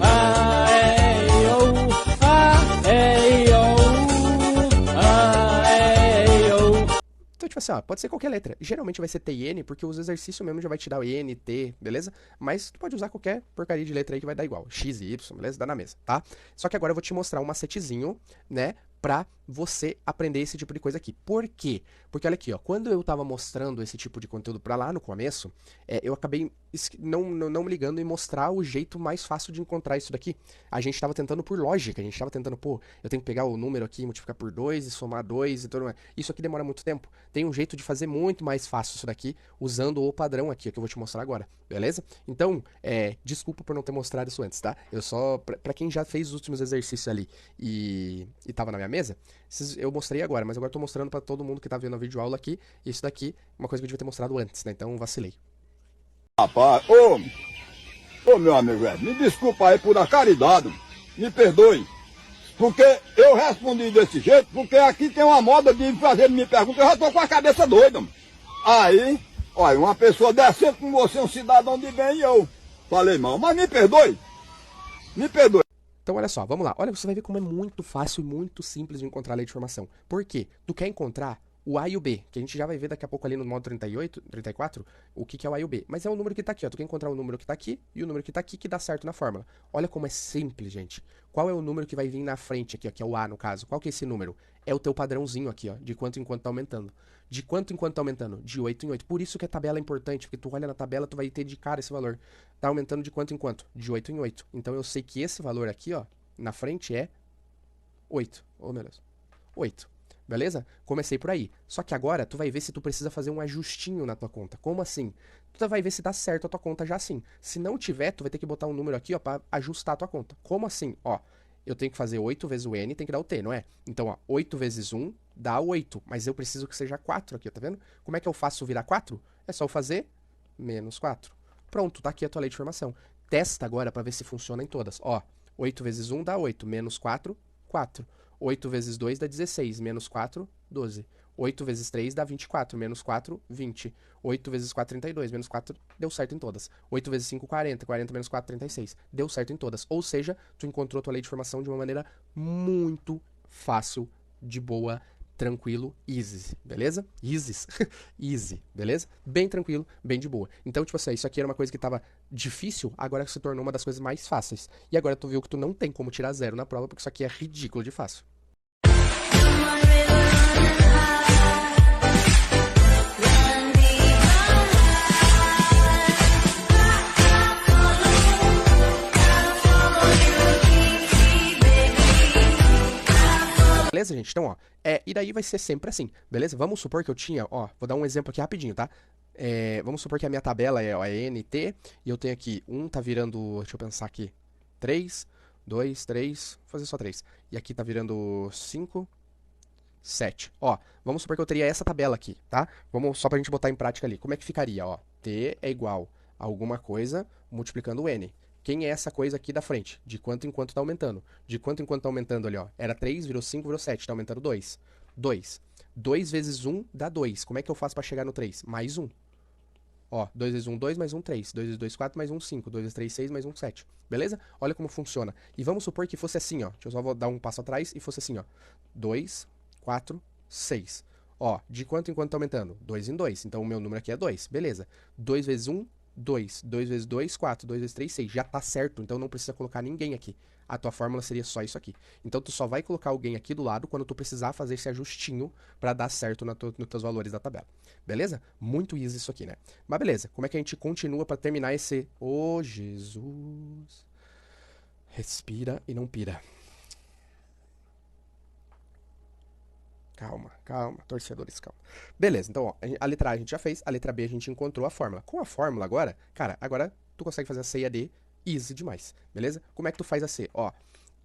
A, E, I, O, U. A, E, I, O, U. A, E, I, O, U. Então, tipo assim, ó, pode ser qualquer letra. Geralmente vai ser T e N, porque os exercícios mesmo já vai te dar o N, T, beleza? Mas tu pode usar qualquer porcaria de letra aí que vai dar igual. X e Y, beleza? Dá na mesa, tá? Só que agora eu vou te mostrar um macetezinho, né? Pra você aprender esse tipo de coisa aqui. Por quê? Porque olha aqui, ó, quando eu tava mostrando esse tipo de conteúdo pra lá no começo, eu acabei não me ligando em mostrar o jeito mais fácil de encontrar isso daqui. A gente tava tentando por lógica, a gente tava tentando, pô, eu tenho que pegar o número aqui, multiplicar por 2 e somar 2 e tudo mais. Isso aqui demora muito tempo. Tem um jeito de fazer muito mais fácil isso daqui, usando o padrão aqui, que eu vou te mostrar agora, beleza? Então, desculpa por não ter mostrado isso antes, tá? Eu só, pra quem já fez os últimos exercícios ali e tava na minha mesa, eu mostrei agora, mas agora eu tô mostrando pra todo mundo que tá vendo a videoaula aqui, e isso daqui é uma coisa que eu devia ter mostrado antes, né? Então, vacilei. Rapaz, ô meu amigo, me desculpa aí por a caridade, me perdoe, porque eu respondi desse jeito, porque aqui tem uma moda de fazer me perguntas, eu já tô com a cabeça doida. Aí, olha, uma pessoa decente com você, um cidadão de bem, e eu falei mal, mas me perdoe, me perdoe. Então, olha só, vamos lá. Olha, você vai ver como é muito fácil e muito simples de encontrar a lei de formação. Por quê? Tu quer encontrar o A e o B, que a gente já vai ver daqui a pouco ali no modo 34, o que é o A e o B. Mas é o número que tá aqui, ó. Tu quer encontrar o número que tá aqui e o número que tá aqui que dá certo na fórmula. Olha como é simples, gente. Qual é o número que vai vir na frente aqui, ó, que é o A no caso? Qual que é esse número? É o teu padrãozinho aqui, ó, de quanto em quanto tá aumentando. De quanto em quanto tá aumentando? De 8 em 8. Por isso que a tabela é importante, porque tu olha na tabela, tu vai ter de cara esse valor. Tá aumentando de quanto em quanto? De 8 em 8. Então eu sei que esse valor aqui, ó, na frente é 8. Oh, meu Deus. 8. Beleza? Comecei por aí. Só que agora tu vai ver se tu precisa fazer um ajustinho na tua conta. Como assim? Tu vai ver se dá certo a tua conta já assim. Se não tiver, tu vai ter que botar um número aqui, ó, pra ajustar a tua conta. Como assim? Ó, eu tenho que fazer 8 vezes o N, tem que dar o T, não é? Então, ó, 8 vezes 1 dá 8. Mas eu preciso que seja 4 aqui, ó, tá vendo? Como é que eu faço virar 4? É só eu fazer menos 4. Pronto, tá aqui a tua lei de formação. Testa agora pra ver se funciona em todas. Ó, 8 vezes 1 dá 8, menos 4, 4. 8 vezes 2 dá 16, menos 4, 12. 8 vezes 3 dá 24, menos 4, 20. 8 vezes 4, 32, menos 4, deu certo em todas. 8 vezes 5, 40, 40 menos 4, 36. Deu certo em todas. Ou seja, tu encontrou a tua lei de formação de uma maneira muito fácil, de boa, tranquilo, easy, beleza? Easy, beleza? Bem tranquilo, bem de boa. Então, tipo assim, isso aqui era uma coisa que tava difícil, agora se tornou uma das coisas mais fáceis. E agora tu viu que tu não tem como tirar 0 na prova, porque isso aqui é ridículo de fácil. Beleza, gente? Então, ó, e daí vai ser sempre assim, beleza? Vamos supor que eu tinha, ó, vou dar um exemplo aqui rapidinho, tá? Vamos supor que a minha tabela é NT, e eu tenho aqui, tá virando, deixa eu pensar aqui, 3, 2, 3, vou fazer só 3. E aqui tá virando 5, 7. Ó, vamos supor que eu teria essa tabela aqui, tá? Vamos só pra gente botar em prática ali. Como é que ficaria, ó? T é igual a alguma coisa multiplicando o N. Quem é essa coisa aqui da frente? De quanto em quanto tá aumentando? De quanto em quanto tá aumentando ali, ó? Era 3, virou 5, virou 7, tá aumentando 2. 2. 2 vezes 1 dá 2. Como é que eu faço pra chegar no 3? Mais 1. Ó, 2 vezes 1, 2, mais 1, 3. 2 vezes 2, 4, mais 1, 5. 2 vezes 3, 6, mais 1, 7. Beleza? Olha como funciona. E vamos supor que fosse assim, ó. Deixa eu só dar um passo atrás e fosse assim, ó. 2, 4, 6. Ó, de quanto em quanto tá aumentando? 2 em 2. Então o meu número aqui é 2. Beleza. 2 vezes 1, 2. 2 vezes 2, 4. 2 vezes 3, 6. Já tá certo, então não precisa colocar ninguém aqui. A tua fórmula seria só isso aqui. Então tu só vai colocar alguém aqui do lado quando tu precisar fazer esse ajustinho pra dar certo nos teus valores da tabela. Beleza? Muito easy isso aqui, né? Mas beleza, como é que a gente continua pra terminar esse... Ô, Jesus... Respira e não pira. Calma, calma, torcedores, calma. Beleza, então, ó, a letra A a gente já fez, a letra B a gente encontrou a fórmula. Com a fórmula agora, cara, agora tu consegue fazer a C e a D easy demais, beleza? Como é que tu faz a C? Ó,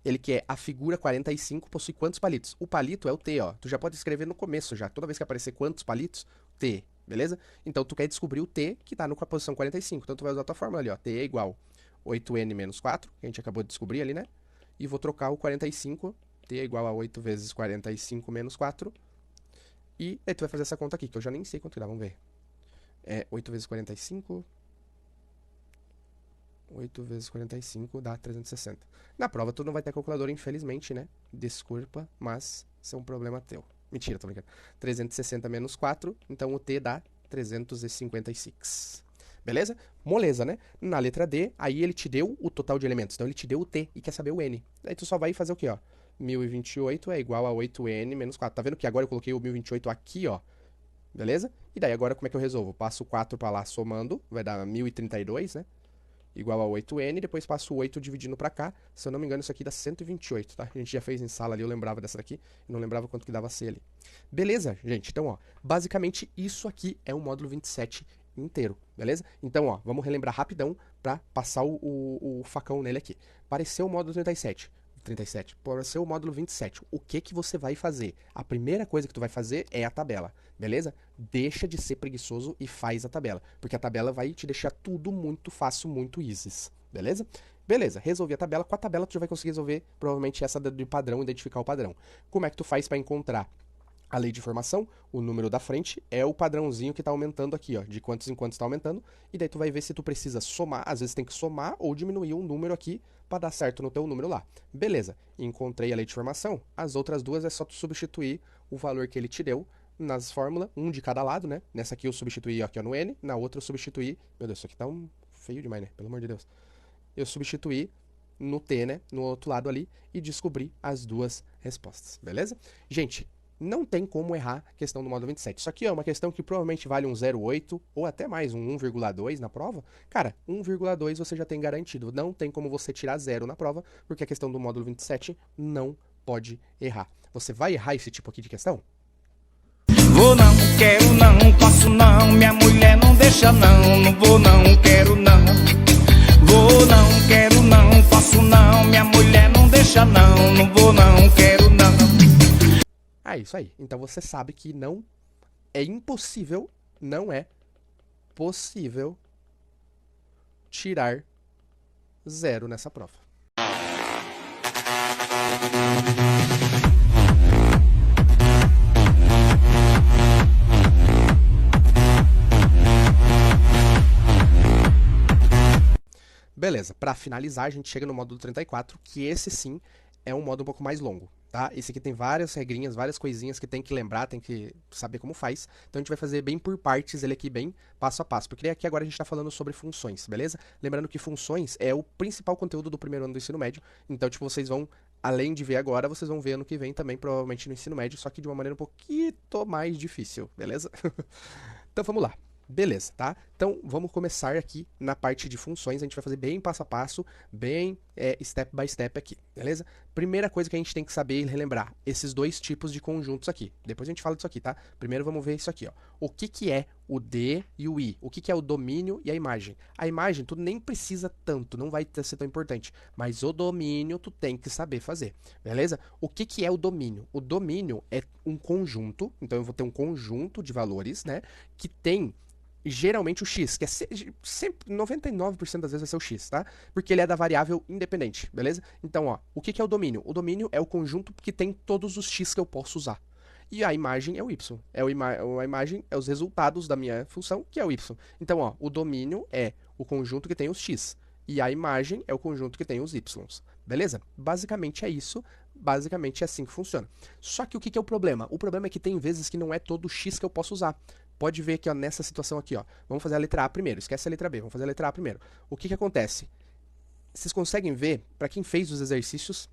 ele quer a figura 45 possui quantos palitos? O palito é o T, ó. Tu já pode escrever no começo já, toda vez que aparecer quantos palitos, T, beleza? Então tu quer descobrir o T que tá na posição 45, então tu vai usar a tua fórmula ali, ó. T é igual 8n menos 4, que a gente acabou de descobrir ali, né? E vou trocar o 45, T é igual a 8 vezes 45 menos 4. E aí tu vai fazer essa conta aqui, que eu já nem sei quanto que dá, vamos ver. É 8 vezes 45... 8 vezes 45 dá 360. Na prova tu não vai ter calculadora, infelizmente, né? Desculpa, mas isso é um problema teu. Mentira, tô brincando. 360 menos 4, então o T dá 356. Beleza? Moleza, né? Na letra D, aí ele te deu o total de elementos. Então ele te deu o T e quer saber o N. Aí tu só vai fazer o quê, ó? 1028 é igual a 8n menos 4. Tá vendo que agora eu coloquei o 1028 aqui, ó? Beleza? E daí agora como é que eu resolvo? Passo o 4 pra lá somando, vai dar 1032, né? Igual a 8n, depois passo o 8 dividindo pra cá. Se eu não me engano, isso aqui dá 128, tá? A gente já fez em sala ali, eu lembrava dessa daqui. E não lembrava quanto que dava C ali. Beleza, gente? Então, ó, basicamente isso aqui é o módulo 27 inteiro, beleza? Então, ó, vamos relembrar rapidão pra passar o facão nele aqui. Pareceu o módulo 37, pareceu o módulo 27. O que que você vai fazer? A primeira coisa que tu vai fazer é a tabela, beleza? Deixa de ser preguiçoso e faz a tabela, porque a tabela vai te deixar tudo muito fácil, muito easy, beleza? Beleza, resolvi a tabela. Com a tabela tu já vai conseguir resolver provavelmente essa de padrão, identificar o padrão. Como é que tu faz para encontrar a lei de formação? O número da frente é o padrãozinho que está aumentando aqui, ó, de quantos em quantos está aumentando, e daí tu vai ver se tu precisa somar, às vezes tem que somar ou diminuir um número aqui para dar certo no teu número lá. Beleza, encontrei a lei de formação, as outras duas é só tu substituir o valor que ele te deu nas fórmulas, um de cada lado, né? Nessa aqui eu substituí aqui ó, no N, na outra eu substituí, meu Deus, isso aqui tá feio demais, né? Pelo amor de Deus. Eu substituí no T, né? No outro lado ali, e descobri as duas respostas, beleza? Gente, não tem como errar a questão do módulo 27. Isso aqui é uma questão que provavelmente vale um 0,8 ou até mais, um 1,2 na prova. Cara, 1,2 você já tem garantido. Não tem como você tirar 0 na prova, porque a questão do módulo 27 não pode errar. Você vai errar esse tipo aqui de questão? Vou não, quero não, posso não, minha mulher não deixa não, não vou não, quero não. Vou não, quero não, faço não, minha mulher não deixa não, não vou não, quero não. É isso aí. Então você sabe que não é impossível, não é possível tirar 0 nessa prova. Beleza, para finalizar a gente chega no módulo 34, que esse sim é um módulo um pouco mais longo, tá? Esse aqui tem várias regrinhas, várias coisinhas que tem que lembrar, tem que saber como faz. Então a gente vai fazer bem por partes ele aqui, bem passo a passo, porque aqui agora a gente está falando sobre funções, beleza? Lembrando que funções é o principal conteúdo do primeiro ano do ensino médio, então tipo, vocês vão, além de ver agora, vocês vão ver ano que vem também, provavelmente no ensino médio, só que de uma maneira um pouquinho mais difícil, beleza? Então vamos lá. Beleza, tá? Então, vamos começar aqui na parte de funções. A gente vai fazer bem passo a passo, bem step by step aqui, beleza? Primeira coisa que a gente tem que saber e relembrar, esses dois tipos de conjuntos aqui. Depois a gente fala disso aqui, tá? Primeiro vamos ver isso aqui, ó. O que que é o D e o I? O que que é o domínio e a imagem? A imagem tu nem precisa tanto, não vai ser tão importante. Mas o domínio tu tem que saber fazer, beleza? O que que é o domínio? O domínio é um conjunto, então eu vou ter um conjunto de valores, né? Que tem geralmente o x, que é sempre 99% das vezes vai ser o x, tá? Porque ele é da variável independente, beleza? Então, ó, o que que é o domínio? O domínio é o conjunto que tem todos os x que eu posso usar. E a imagem é o y. A imagem é os resultados da minha função, que é o y. Então, ó, o domínio é o conjunto que tem os x. E a imagem é o conjunto que tem os y. Beleza? Basicamente é isso. Basicamente é assim que funciona. Só que o que que é o problema? O problema é que tem vezes que não é todo o x que eu posso usar. Pode ver que ó, nessa situação aqui, ó, vamos fazer a letra A primeiro, esquece a letra B, vamos fazer a letra A primeiro. O que que acontece? Vocês conseguem ver, para quem fez os exercícios,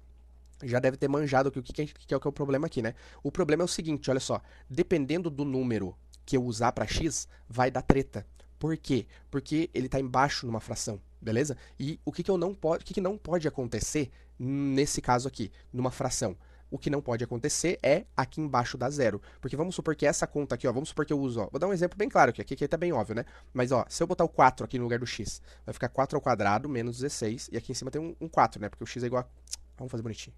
já deve ter manjado o que é o problema aqui, né? O problema é o seguinte, olha só, dependendo do número que eu usar para x, vai dar treta. Por quê? Porque ele está embaixo numa fração, beleza? E o que que não pode acontecer nesse caso aqui, numa fração? o que não pode acontecer é aqui embaixo dar zero. Porque vamos supor que essa conta aqui, ó, vamos supor que eu uso, ó, vou dar um exemplo bem claro aqui tá bem óbvio, né? Mas, ó, se eu botar o 4 aqui no lugar do x, vai ficar 4 ao quadrado menos 16, e aqui em cima tem um 4, né? Porque o x é igual a... Vamos fazer bonitinho.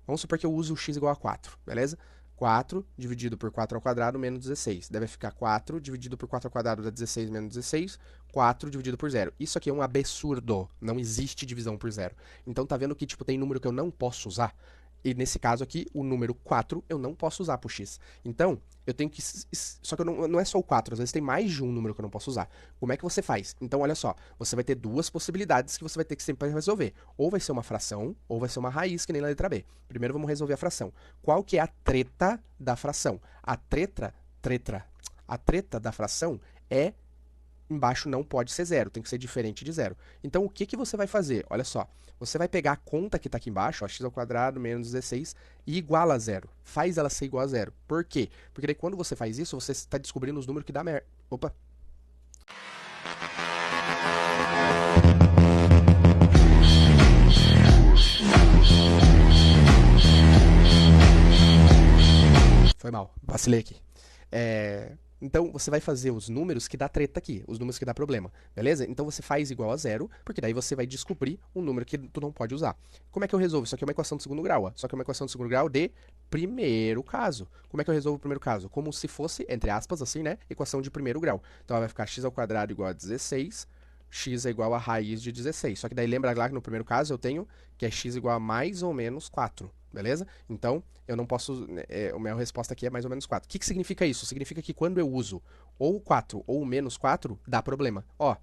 Vamos supor que eu use o x igual a 4, beleza? 4 dividido por 4 ao quadrado menos 16. Deve ficar 4 dividido por 4 ao quadrado dá 16 menos 16. 4 dividido por 0. Isso aqui é um absurdo. Não existe divisão por 0. Então tá vendo que tipo tem número que eu não posso usar? E nesse caso aqui, o número 4 eu não posso usar pro x. Então, eu tenho que... Só que não é só o 4, às vezes tem mais de um número que eu não posso usar. Como é que você faz? Então, olha só, você vai ter duas possibilidades que você vai ter que sempre resolver. Ou vai ser uma fração, ou vai ser uma raiz, que nem na letra B. Primeiro vamos resolver a fração. Qual que é a treta da fração? A treta da fração é... Embaixo não pode ser zero, tem que ser diferente de zero. Então, o que que você vai fazer? Olha só, você vai pegar a conta que está aqui embaixo, ó, x ao quadrado menos 16, e iguala a zero. Faz ela ser igual a zero. Por quê? Porque daí quando você faz isso, você está descobrindo os números que dá merda. Opa! Foi mal, vacilei aqui. Então, você vai fazer os números que dá treta aqui, os números que dá problema, beleza? Então, você faz igual a zero, porque daí você vai descobrir um número que tu não pode usar. Como é que eu resolvo? Isso aqui é uma equação de segundo grau, ó. Só que é uma equação de segundo grau de primeiro caso. Como é que eu resolvo o primeiro caso? Como se fosse, entre aspas, assim, né? Equação de primeiro grau. Então, ela vai ficar x ao quadrado igual a 16, x é igual a raiz de 16. Só que daí lembra lá que no primeiro caso eu tenho que é x igual a mais ou menos 4. Beleza? Então, eu não posso... a minha resposta aqui é mais ou menos 4. O que que significa isso? Significa que quando eu uso ou 4 ou menos 4, dá problema. Ó,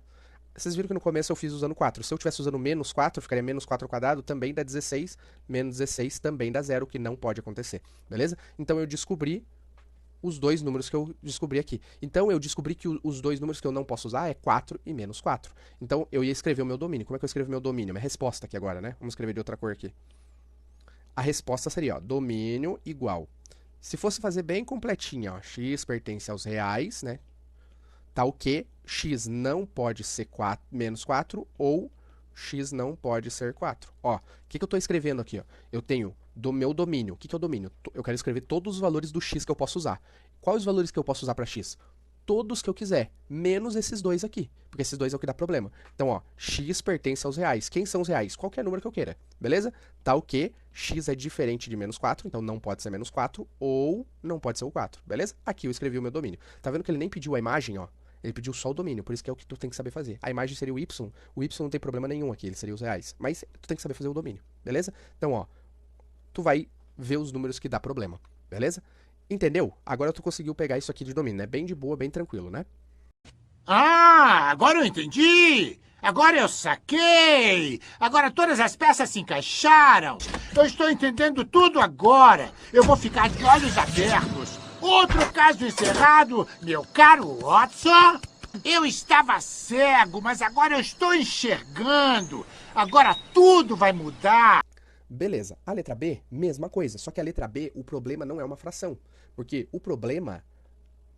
vocês viram que no começo eu fiz usando 4. Se eu estivesse usando menos 4, ficaria menos 4 ao quadrado, também dá 16. Menos 16 também dá zero, que não pode acontecer. Beleza? Então, eu descobri os dois números que eu descobri aqui. Então, eu descobri que os dois números que eu não posso usar é 4 e menos 4. Então, eu ia escrever o meu domínio. Como é que eu escrevo o meu domínio? Minha resposta aqui agora, né? Vamos escrever de outra cor aqui. A resposta seria, ó, domínio igual. Se fosse fazer bem completinha, ó, x pertence aos reais, né? Tá o que? X não pode ser menos 4 ou x não pode ser 4. Ó, o que eu estou escrevendo aqui? Ó? Eu tenho do meu domínio. O que é o domínio? Eu quero escrever todos os valores do x que eu posso usar. Quais os valores que eu posso usar para x? Todos que eu quiser, menos esses dois aqui, porque esses dois é o que dá problema. Então, ó, x pertence aos reais. Quem são os reais? Qualquer número que eu queira, beleza? Tá o que? X é diferente de menos 4, então não pode ser menos 4, ou não pode ser o 4, beleza? Aqui eu escrevi o meu domínio. Tá vendo que ele nem pediu a imagem, ó? Ele pediu só o domínio, por isso que é o que tu tem que saber fazer. A imagem seria o y não tem problema nenhum aqui, ele seria os reais. Mas tu tem que saber fazer o domínio, beleza? Então, ó, tu vai ver os números que dá problema, beleza? Entendeu? Agora tu conseguiu pegar isso aqui de domínio, né? Bem de boa, bem tranquilo, né? Ah, agora eu entendi! Agora eu saquei! Agora todas as peças se encaixaram! Eu estou entendendo tudo agora! Eu vou ficar de olhos abertos! Outro caso encerrado, meu caro Watson! Eu estava cego, mas agora eu estou enxergando! Agora tudo vai mudar! Beleza. A letra B, mesma coisa. Só que a letra B, o problema não é uma fração. Porque o problema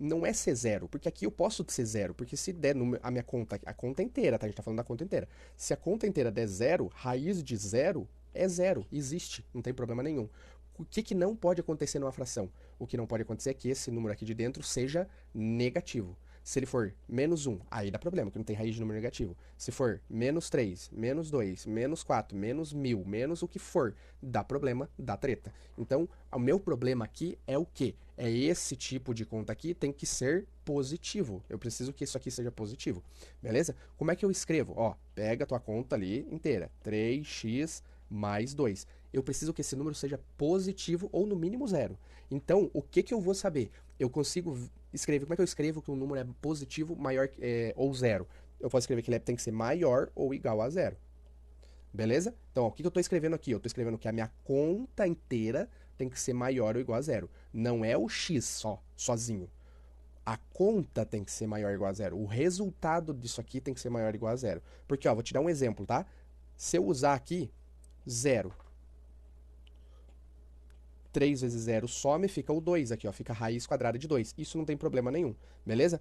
não é ser zero. Porque aqui eu posso ser zero. Porque se der a minha conta, a conta inteira, tá? A gente tá falando da conta inteira. Se a conta inteira der zero, raiz de zero é zero. Existe. Não tem problema nenhum. O que que não pode acontecer numa fração? O que não pode acontecer é que esse número aqui de dentro seja negativo. Se ele for menos 1, aí dá problema, porque não tem raiz de número negativo. Se for menos 3, menos 2, menos 4, menos 1000, menos o que for, dá problema, dá treta. Então, o meu problema aqui é o quê? É esse tipo de conta aqui tem que ser positivo. Eu preciso que isso aqui seja positivo, beleza? Como é que eu escrevo? Ó, pega a tua conta ali inteira, 3x mais 2. Eu preciso que esse número seja positivo ou no mínimo zero. Então, o que que eu vou saber? Eu consigo escrever, como é que eu escrevo que um número é positivo maior ou zero? Eu posso escrever que ele tem que ser maior ou igual a zero. Beleza? Então, ó, o que eu estou escrevendo aqui? Eu estou escrevendo que a minha conta inteira tem que ser maior ou igual a zero. Não é o x sozinho. A conta tem que ser maior ou igual a zero. O resultado disso aqui tem que ser maior ou igual a zero. Porque, ó, vou te dar um exemplo, tá? Se eu usar aqui zero, 3 vezes 0 some, fica o 2 aqui, ó, fica a raiz quadrada de 2. Isso não tem problema nenhum, beleza?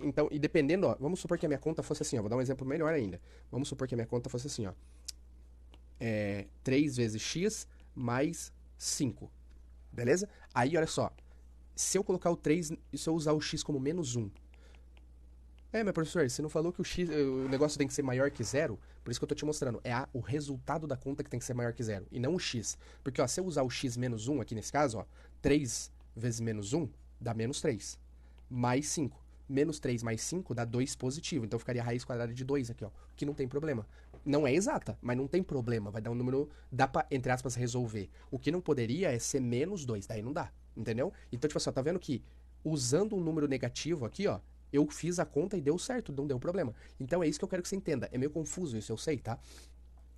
Então, e dependendo, ó, vamos supor que a minha conta fosse assim, ó, vou dar um exemplo melhor ainda. Vamos supor que a minha conta fosse assim, ó, 3 vezes x mais 5. Beleza? Aí, olha só. Se eu colocar o 3 e se eu usar o x como menos 1. Mas professor, você não falou que o negócio tem que ser maior que 0? Por isso que eu tô te mostrando. É o resultado da conta que tem que ser maior que 0. E não o x. Porque, ó, se eu usar o x menos 1 aqui nesse caso, ó. 3 vezes menos 1 dá menos 3. Mais 5. Menos 3 mais 5 dá 2 positivo. Então ficaria a raiz quadrada de 2 aqui, ó. Que não tem problema. Não é exata, mas não tem problema. Vai dar um número... Dá pra, entre aspas, resolver. O que não poderia é ser menos 2. Daí não dá. Entendeu? Então, tipo assim, ó, tá vendo que usando um número negativo aqui, ó. Eu fiz a conta e deu certo, não deu problema. Então é isso que eu quero que você entenda. É meio confuso isso, eu sei, tá?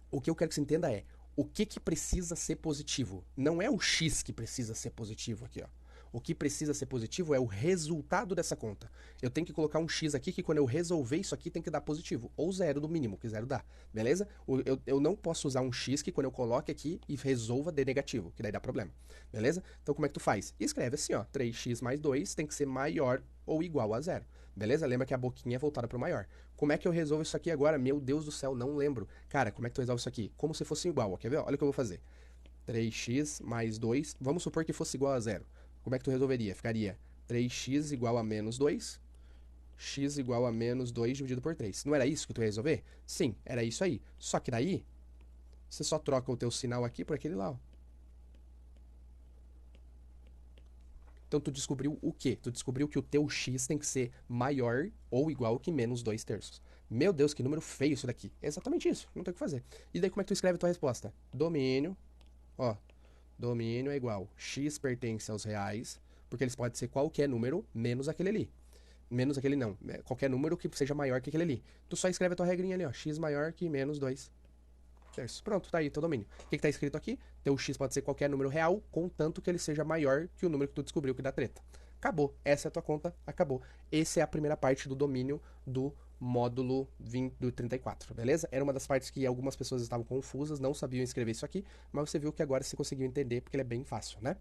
O que eu quero que você entenda é o que precisa ser positivo. Não é o x que precisa ser positivo aqui, ó. O que precisa ser positivo é o resultado dessa conta. Eu tenho que colocar um x aqui que quando eu resolver isso aqui tem que dar positivo. Ou 0 no mínimo, que 0 dá. Beleza? Eu não posso usar um x que quando eu coloque aqui e resolva dê negativo, que daí dá problema. Beleza? Então como é que tu faz? Escreve assim, ó. 3x mais 2 tem que ser maior ou igual a 0. Beleza? Lembra que a boquinha é voltada para o maior. Como é que eu resolvo isso aqui agora? Meu Deus do céu, não lembro. Cara, como é que tu resolve isso aqui? Como se fosse igual, ó. Quer ver? Olha o que eu vou fazer. 3x mais 2, vamos supor que fosse igual a 0. Como é que tu resolveria? Ficaria 3x igual a menos 2, x igual a menos 2 dividido por 3. Não era isso que tu ia resolver? Sim, era isso aí. Só que daí, você só troca o teu sinal aqui por aquele lá, ó. Então tu descobriu o quê? Tu descobriu que o teu x tem que ser maior ou igual que menos 2/3. Meu Deus, que número feio isso daqui. É exatamente isso, não tem o que fazer. E daí como é que tu escreve a tua resposta? Domínio, ó. Domínio é igual, x pertence aos reais, porque eles podem ser qualquer número, menos aquele ali. Menos aquele não, qualquer número que seja maior que aquele ali. Tu só escreve a tua regrinha ali, ó, x maior que menos 2/3. Pronto, tá aí teu domínio. O que tá escrito aqui? Teu x pode ser qualquer número real, contanto que ele seja maior que o número que tu descobriu que dá treta. Acabou, essa é a tua conta, acabou. Essa é a primeira parte do domínio do módulo 34, beleza? Era uma das partes que algumas pessoas estavam confusas, não sabiam escrever isso aqui, mas você viu que agora você conseguiu entender, porque ele é bem fácil, né?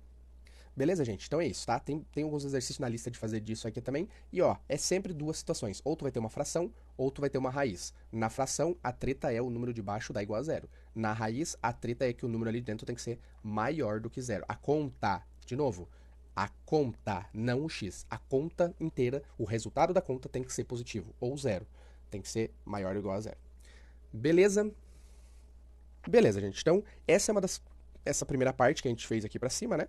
Beleza, gente? Então é isso, tá? Tem alguns exercícios na lista de fazer disso aqui também. E, ó, é sempre duas situações. Ou tu vai ter uma fração, ou tu vai ter uma raiz. Na fração, a treta é o número de baixo dá igual a 0. Na raiz, a treta é que o número ali dentro tem que ser maior do que 0. A conta, de novo, a conta, não o x. A conta inteira, o resultado da conta tem que ser positivo, ou 0. Tem que ser maior ou igual a 0. Beleza? Beleza, gente. Então, essa primeira parte que a gente fez aqui pra cima, né?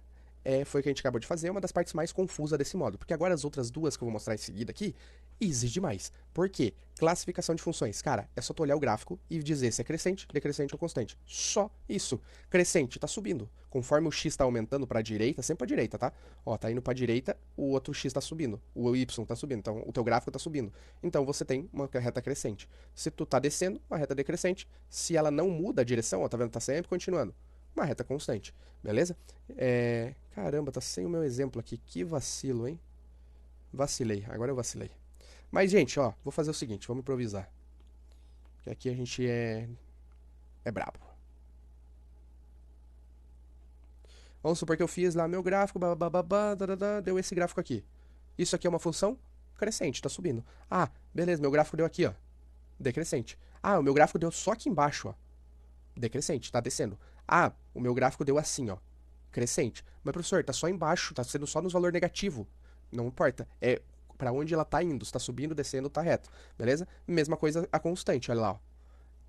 Foi o que a gente acabou de fazer, uma das partes mais confusas desse módulo. Porque agora as outras duas que eu vou mostrar em seguida aqui, easy demais. Por quê? Classificação de funções. Cara, é só tu olhar o gráfico e dizer se é crescente, decrescente ou constante. Só isso. Crescente, tá subindo. Conforme o x tá aumentando pra direita, sempre pra direita, tá? Ó, tá indo pra direita, o outro x tá subindo. O y tá subindo, então o teu gráfico tá subindo. Então você tem uma reta crescente. Se tu tá descendo, uma reta decrescente. Se ela não muda a direção, ó, tá vendo? Tá sempre continuando. Uma reta constante, beleza? Caramba, tá sem o meu exemplo aqui. Que vacilo, hein? Vacilei, agora eu vacilei. Mas, gente, ó, vou fazer o seguinte, vamos improvisar. Porque aqui a gente é brabo. Vamos supor que eu fiz lá meu gráfico, deu esse gráfico aqui. Isso aqui é uma função crescente, tá subindo. Ah, beleza, meu gráfico deu aqui, ó. Decrescente. Ah, o meu gráfico deu só aqui embaixo, ó. Decrescente, tá descendo. Ah, o meu gráfico deu assim, ó. Crescente. Mas, professor, tá só embaixo, tá sendo só nos valor negativo. Não importa. É pra onde ela tá indo. Se tá subindo, descendo, tá reto. Beleza? Mesma coisa a constante, olha lá, ó.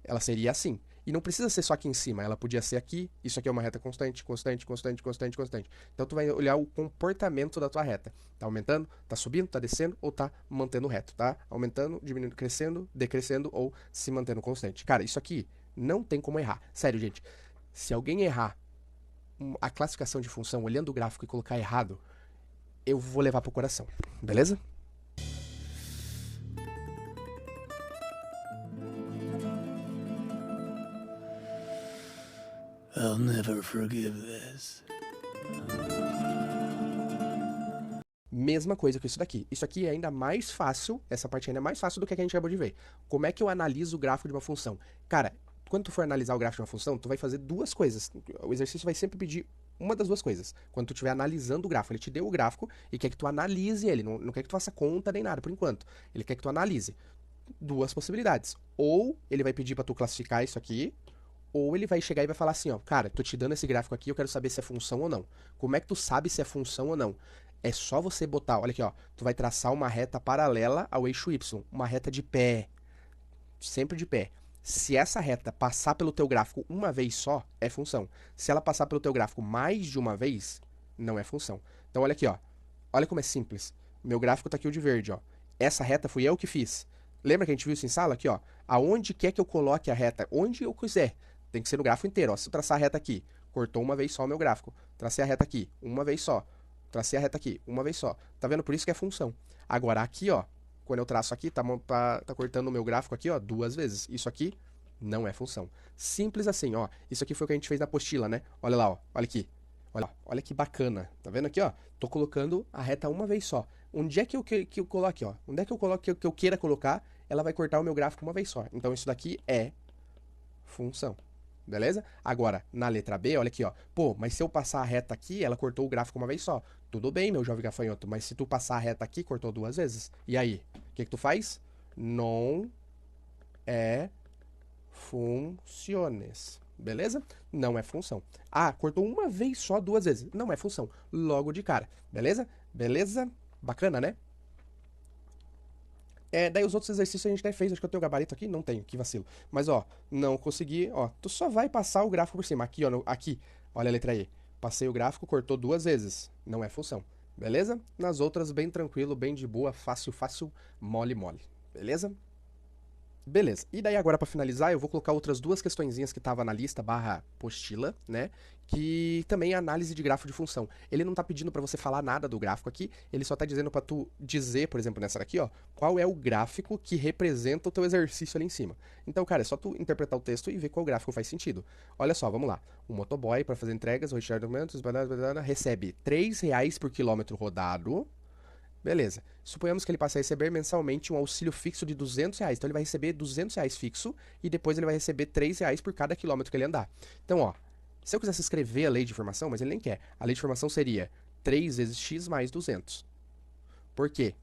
Ela seria assim. E não precisa ser só aqui em cima. Ela podia ser aqui. Isso aqui é uma reta constante, constante, constante, constante, constante. Então, tu vai olhar o comportamento da tua reta. Tá aumentando, tá subindo, tá descendo ou tá mantendo reto, tá? Aumentando, diminuindo, crescendo, decrescendo ou se mantendo constante. Cara, isso aqui não tem como errar. Sério, gente. Se alguém errar a classificação de função olhando o gráfico e colocar errado, eu vou levar pro coração, beleza? I'll never forgive this. Mesma coisa que isso daqui. Isso aqui é ainda mais fácil, essa parte ainda é mais fácil do que a gente acabou de ver. Como é que eu analiso o gráfico de uma função? Cara, quando tu for analisar o gráfico de uma função, tu vai fazer duas coisas. O exercício vai sempre pedir uma das duas coisas. Quando tu estiver analisando o gráfico, ele te deu o gráfico e quer que tu analise ele. Não quer que tu faça conta nem nada, por enquanto. Ele quer que tu analise. Duas possibilidades. Ou ele vai pedir pra tu classificar isso aqui, ou ele vai chegar e vai falar assim, ó, cara, tô te dando esse gráfico aqui, eu quero saber se é função ou não. Como é que tu sabe se é função ou não? É só você botar, olha aqui, ó, tu vai traçar uma reta paralela ao eixo Y, uma reta de pé, sempre de pé. Se essa reta passar pelo teu gráfico uma vez só, é função. Se ela passar pelo teu gráfico mais de uma vez, não é função. Então olha aqui, ó, olha como é simples. Meu gráfico tá aqui o de verde, ó. Essa reta fui eu que fiz. Lembra que a gente viu isso em sala? Aqui, ó, aonde quer que eu coloque a reta, onde eu quiser. Tem que ser no gráfico inteiro, ó. Se eu traçar a reta aqui, cortou uma vez só o meu gráfico. Tracei a reta aqui, uma vez só. Tracei a reta aqui, uma vez só. Tá vendo? Por isso que é função. Agora aqui, ó, quando eu traço aqui, tá cortando o meu gráfico aqui, ó, 2 vezes. Isso aqui não é função. Simples assim, ó. Isso aqui foi o que a gente fez na apostila, né? Olha lá, ó. Olha aqui. Olha que bacana. Tá vendo aqui, ó? Tô colocando a reta uma vez só. Onde é que eu coloco aqui, ó? Onde é que eu coloco que eu queira colocar, ela vai cortar o meu gráfico uma vez só. Então isso daqui é função. Beleza? Agora, na letra B, olha aqui, ó. Pô, mas se eu passar a reta aqui, ela cortou o gráfico uma vez só. Tudo bem, meu jovem gafanhoto, mas se tu passar a reta aqui, cortou 2 vezes. E aí? O que tu faz? Não é funciones. Beleza? Não é função. Ah, cortou uma vez só 2 vezes. Não é função. Logo de cara. Beleza? Beleza? Bacana, né? Daí os outros exercícios a gente até fez. Acho que eu tenho o gabarito aqui. Não tenho. Que vacilo. Mas, ó, não consegui. Ó, tu só vai passar o gráfico por cima. Aqui, ó. Aqui. Olha a letra E. Passei o gráfico, cortou 2 vezes. Não é função. Beleza? Nas outras, bem tranquilo, bem de boa. Fácil, fácil. Mole, mole. Beleza? Beleza, e daí agora para finalizar eu vou colocar outras 2 questõezinhas que tava na lista barra apostila, né, que também é análise de gráfico de função. Ele não tá pedindo para você falar nada do gráfico aqui, ele só tá dizendo para tu dizer, por exemplo, nessa daqui, ó, qual é o gráfico que representa o teu exercício ali em cima. Então, cara, é só tu interpretar o texto e ver qual gráfico faz sentido. Olha só, vamos lá. O motoboy para fazer entregas, o retirar documentos, recebe R$3 por quilômetro rodado. Beleza. Suponhamos que ele passe a receber mensalmente um auxílio fixo de R$200. Então ele vai receber R$200 fixo e depois ele vai receber R$3 por cada quilômetro que ele andar. Então, ó, se eu quisesse escrever a lei de formação, mas ele nem quer. A lei de formação seria 3 vezes x mais 200. Por quê?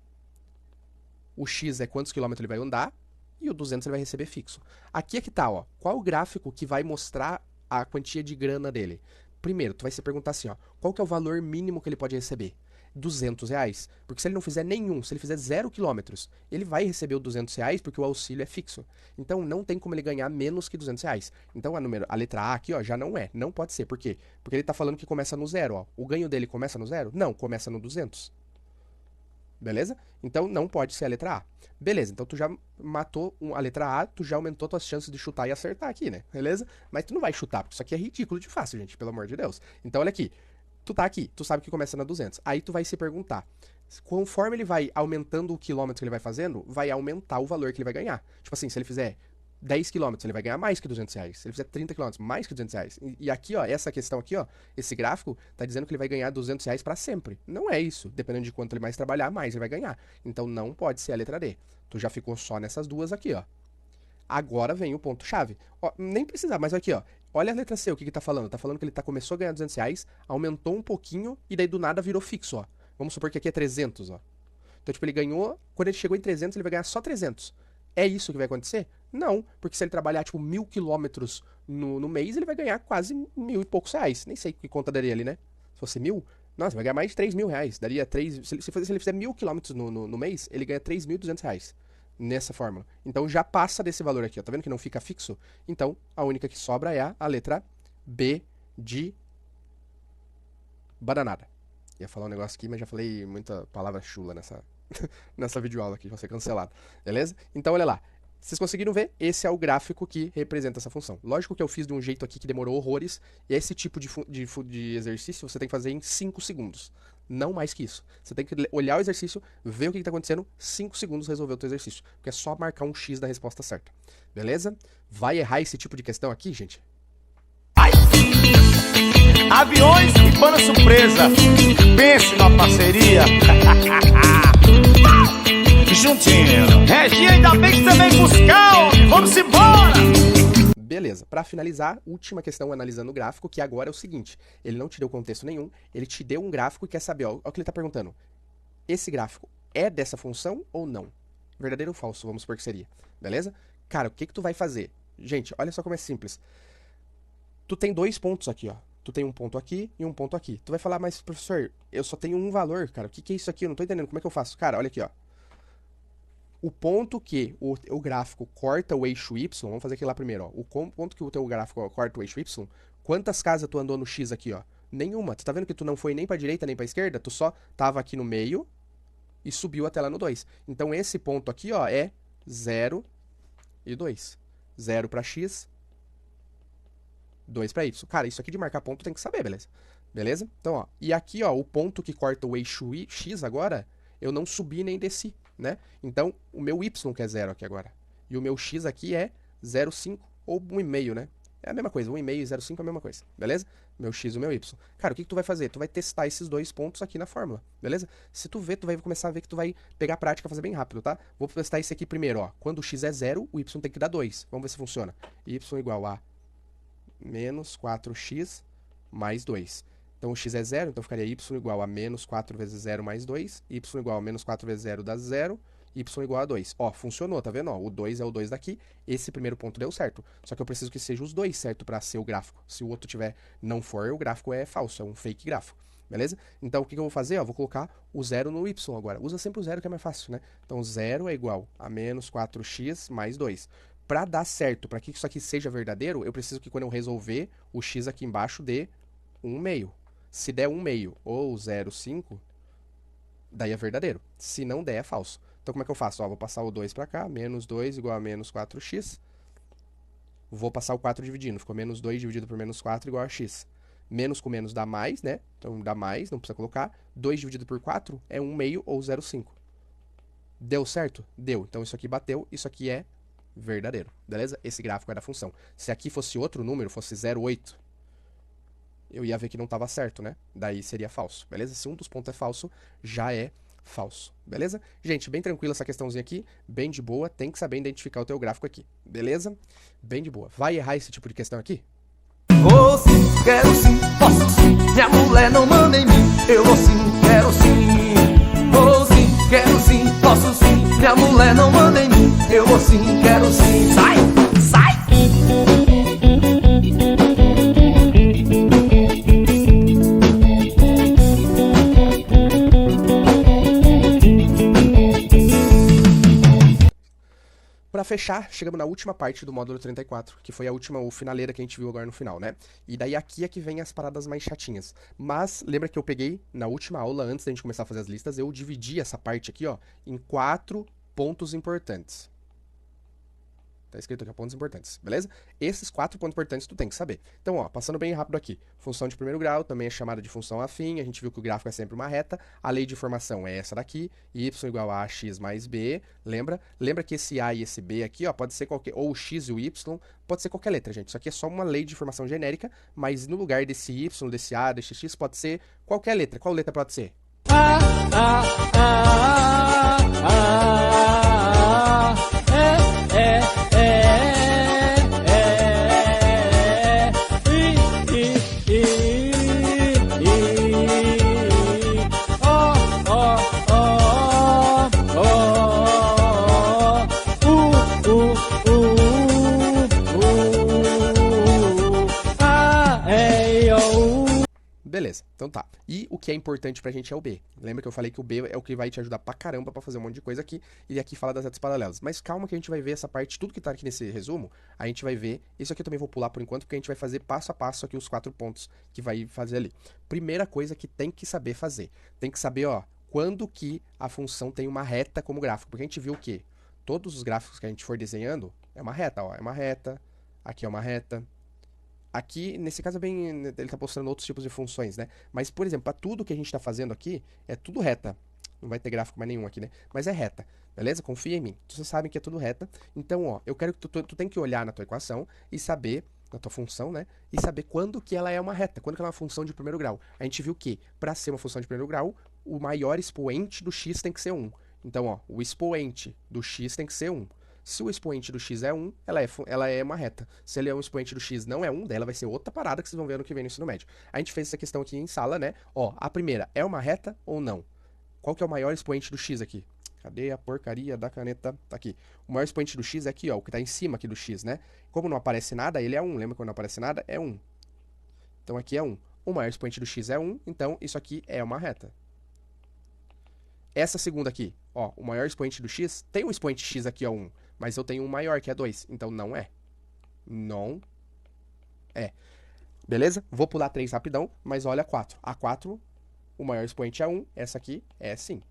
O x é quantos quilômetros ele vai andar e o 200 ele vai receber fixo. Aqui é que tá, ó. Qual o gráfico que vai mostrar a quantia de grana dele? Primeiro, tu vai se perguntar assim, ó. Qual que é o valor mínimo que ele pode receber? R$200, porque se ele não fizer nenhum, se ele fizer 0 quilômetros, ele vai receber o R$200 porque o auxílio é fixo. Então não tem como ele ganhar menos que R$200. Então a letra A aqui, ó, já não pode ser. Por quê? Porque ele tá falando que começa no 0, ó. O ganho dele começa no 0? Não, começa no 200. Beleza? Então não pode ser a letra A. Beleza, então tu já matou a letra A, tu já aumentou tuas chances de chutar e acertar aqui, né? Beleza? Mas tu não vai chutar, porque isso aqui é ridículo de fácil, gente, pelo amor de Deus. Então olha aqui. Tu tá aqui, tu sabe que começa na 200. Aí tu vai se perguntar, conforme ele vai aumentando o quilômetro que ele vai fazendo, vai aumentar o valor que ele vai ganhar. Tipo assim, se ele fizer 10 quilômetros, ele vai ganhar mais que R$200. Se ele fizer 30 quilômetros, mais que R$200. E aqui, ó, essa questão aqui, ó, esse gráfico, tá dizendo que ele vai ganhar R$200 pra sempre. Não é isso. Dependendo de quanto ele mais trabalhar, mais ele vai ganhar. Então não pode ser a letra D. Tu já ficou só nessas 2 aqui, ó. Agora vem o ponto-chave. Nem precisar, mas aqui, ó. Olha a letra C, o que tá falando? Tá falando que ele começou a ganhar R$200, aumentou um pouquinho e daí do nada virou fixo, ó. Vamos supor que aqui é 300, ó. Então, tipo, ele ganhou... Quando ele chegou em 300, ele vai ganhar só 300. É isso que vai acontecer? Não, porque se ele trabalhar, tipo, 1.000 quilômetros no mês, ele vai ganhar quase 1.000 e poucos reais. Nem sei que conta daria ali, né? Se fosse 1.000, nossa, vai ganhar mais de R$3.000. Daria 3... Se ele fizer 1.000 quilômetros no mês, ele ganha R$3.200. Nessa fórmula. Então já passa desse valor aqui, ó. Tá vendo que não fica fixo? Então a única que sobra é a letra B de bananada. Ia falar um negócio aqui, mas já falei muita palavra chula nessa videoaula aqui, vai ser cancelado. Beleza? Então olha lá. Vocês conseguiram ver? Esse é o gráfico que representa essa função. Lógico que eu fiz de um jeito aqui que demorou horrores. E esse tipo de exercício você tem que fazer em 5 segundos. Não mais que isso. Você tem que olhar o exercício, ver o que está acontecendo, 5 segundos resolver o teu exercício. Porque é só marcar um X da resposta certa. Beleza? Vai errar esse tipo de questão aqui, gente? Aviões e banda surpresa. Pense numa parceria. Juntinho. Reginha, ainda bem que você veio buscar, homem. Vamos embora! Beleza, para finalizar, última questão analisando o gráfico, que agora é o seguinte, ele não te deu contexto nenhum, ele te deu um gráfico e quer saber, ó, o que ele tá perguntando, esse gráfico é dessa função ou não? Verdadeiro ou falso, vamos supor que seria, beleza? Cara, o que tu vai fazer? Gente, olha só como é simples, tu tem 2 pontos aqui, ó. Tu tem um ponto aqui e um ponto aqui. Tu vai falar, mas professor, eu só tenho um valor, cara. O que é isso aqui? Eu não tô entendendo. Como é que eu faço? Cara, olha aqui, ó. O ponto que o gráfico corta o eixo Y, vamos fazer aqui lá primeiro, ó. O ponto que o teu gráfico corta o eixo Y, quantas casas tu andou no X aqui, ó? Nenhuma. Tu tá vendo que tu não foi nem pra direita nem pra esquerda? Tu só tava aqui no meio e subiu até lá no 2. Então esse ponto aqui, ó, é 0 e 2. 0 pra X, 2 para Y. Cara, isso aqui de marcar ponto tem que saber, beleza? Beleza? Então, ó. E aqui, ó, o ponto que corta o eixo X agora, eu não subi nem desci, né? Então, o meu Y que é 0 aqui agora. E o meu X aqui é 0,5 ou 1,5, né? É a mesma coisa, 1,5 e 0,5 é a mesma coisa, beleza? Meu X e o meu Y. Cara, o que tu vai fazer? Tu vai testar esses 2 pontos aqui na fórmula, beleza? Se tu ver, tu vai começar a ver que tu vai pegar a prática e fazer bem rápido, tá? Vou testar esse aqui primeiro, ó. Quando o X é 0, o Y tem que dar 2. Vamos ver se funciona. Y igual a menos 4x mais 2. Então o x é 0, então ficaria y igual a menos 4 vezes 0 mais 2. Y igual a menos 4 vezes 0 dá 0. Y igual a 2. Ó, funcionou, tá vendo? Ó, o 2 é o 2 daqui. Esse primeiro ponto deu certo. Só que eu preciso que seja os dois certo para ser o gráfico. Se o outro não for, o gráfico é falso, é um fake gráfico. Beleza? Então o que eu vou fazer? Ó, vou colocar o 0 no y agora. Usa sempre o 0 que é mais fácil, né? Então 0 é igual a menos 4x mais 2. Para dar certo, para que isso aqui seja verdadeiro, eu preciso que quando eu resolver, o x aqui embaixo dê 1,5. Se der 1,5 ou 0,5, daí é verdadeiro. Se não der, é falso. Então como é que eu faço? Ó, vou passar o 2 para cá, menos 2 igual a menos 4x. Vou passar o 4 dividindo, ficou menos 2 dividido por menos 4 igual a x. Menos com menos dá mais, né? Então dá mais, não precisa colocar. 2 dividido por 4 é 1,5 ou 0,5. Deu certo? Deu. Então isso aqui bateu, isso aqui é verdadeiro, beleza? Esse gráfico é da função. Se aqui fosse outro número, fosse 0,8, eu ia ver que não estava certo, né? Daí seria falso, beleza? Se um dos pontos é falso, já é falso, beleza? Gente, bem tranquilo essa questãozinha aqui, bem de boa, tem que saber identificar o teu gráfico aqui, beleza? Bem de boa. Vai errar esse tipo de questão aqui? Vou sim, quero sim, posso sim, minha mulher não manda em mim. Eu vou sim, quero sim. Vou sim, quero sim, posso sim, minha mulher não manda em mim. Eu vou sim, quero sim. Sai, sai! Pra fechar, chegamos na última parte do módulo 34, que foi a última finaleira que a gente viu agora no final, né? E daí aqui é que vem as paradas mais chatinhas. Mas lembra que eu peguei na última aula, antes da gente começar a fazer as listas, eu dividi essa parte aqui, ó, em 4 pontos importantes. Tá escrito aqui, ó, pontos importantes, beleza? Esses 4 pontos importantes tu tem que saber. Então, ó, passando bem rápido aqui. Função de primeiro grau também é chamada de função afim. A gente viu que o gráfico é sempre uma reta. A lei de formação é essa daqui. Y igual a x mais b. Lembra? Lembra que esse a e esse b aqui, ó, pode ser qualquer... Ou o x e o y, pode ser qualquer letra, gente. Isso aqui é só uma lei de formação genérica, mas no lugar desse y, desse a, desse x, pode ser qualquer letra. Qual letra pode ser? Beleza, então tá. E o que é importante pra gente é o B. Lembra que eu falei que o B é o que vai te ajudar pra caramba pra fazer um monte de coisa aqui. E aqui fala das retas paralelas. Mas calma que a gente vai ver essa parte, tudo que tá aqui nesse resumo, a gente vai ver. Isso aqui eu também vou pular por enquanto, porque a gente vai fazer passo a passo aqui os 4 pontos que vai fazer ali. Primeira coisa que tem que saber fazer. Tem que saber, ó, quando que a função tem uma reta como gráfico. Porque a gente viu que todos os gráficos que a gente for desenhando é uma reta, ó. É uma reta, aqui é uma reta. Aqui, nesse caso, ele está mostrando outros tipos de funções, né? Mas, por exemplo, para tudo que a gente está fazendo aqui, é tudo reta. Não vai ter gráfico mais nenhum aqui, né? Mas é reta, beleza? Confia em mim. Vocês sabem que é tudo reta. Então, ó, eu quero que tu tem que olhar na tua equação e saber, na tua função, né? E saber quando que ela é uma reta, quando que ela é uma função de primeiro grau. A gente viu que, para ser uma função de primeiro grau, o maior expoente do x tem que ser 1. Então, ó, o expoente do x tem que ser 1. Se o expoente do x é 1, ela é uma reta. Se ele é um expoente do x não é 1, daí ela vai ser outra parada que vocês vão ver no que vem no ensino médio. A gente fez essa questão aqui em sala, né? Ó, a primeira é uma reta ou não? Qual que é o maior expoente do x aqui? Cadê a porcaria da caneta? Tá aqui. O maior expoente do x é aqui, ó, o que tá em cima aqui do x, né? Como não aparece nada, ele é 1. Lembra quando não aparece nada? É 1. Então aqui é 1. O maior expoente do x é 1, então isso aqui é uma reta. Essa segunda aqui, ó, o maior expoente do x, tem um expoente x aqui, ó, 1, mas eu tenho um maior, que é 2, então não é. Não é. Beleza? Vou pular 3 rapidão, mas olha a 4. A 4, o maior expoente é 1, essa aqui é sim.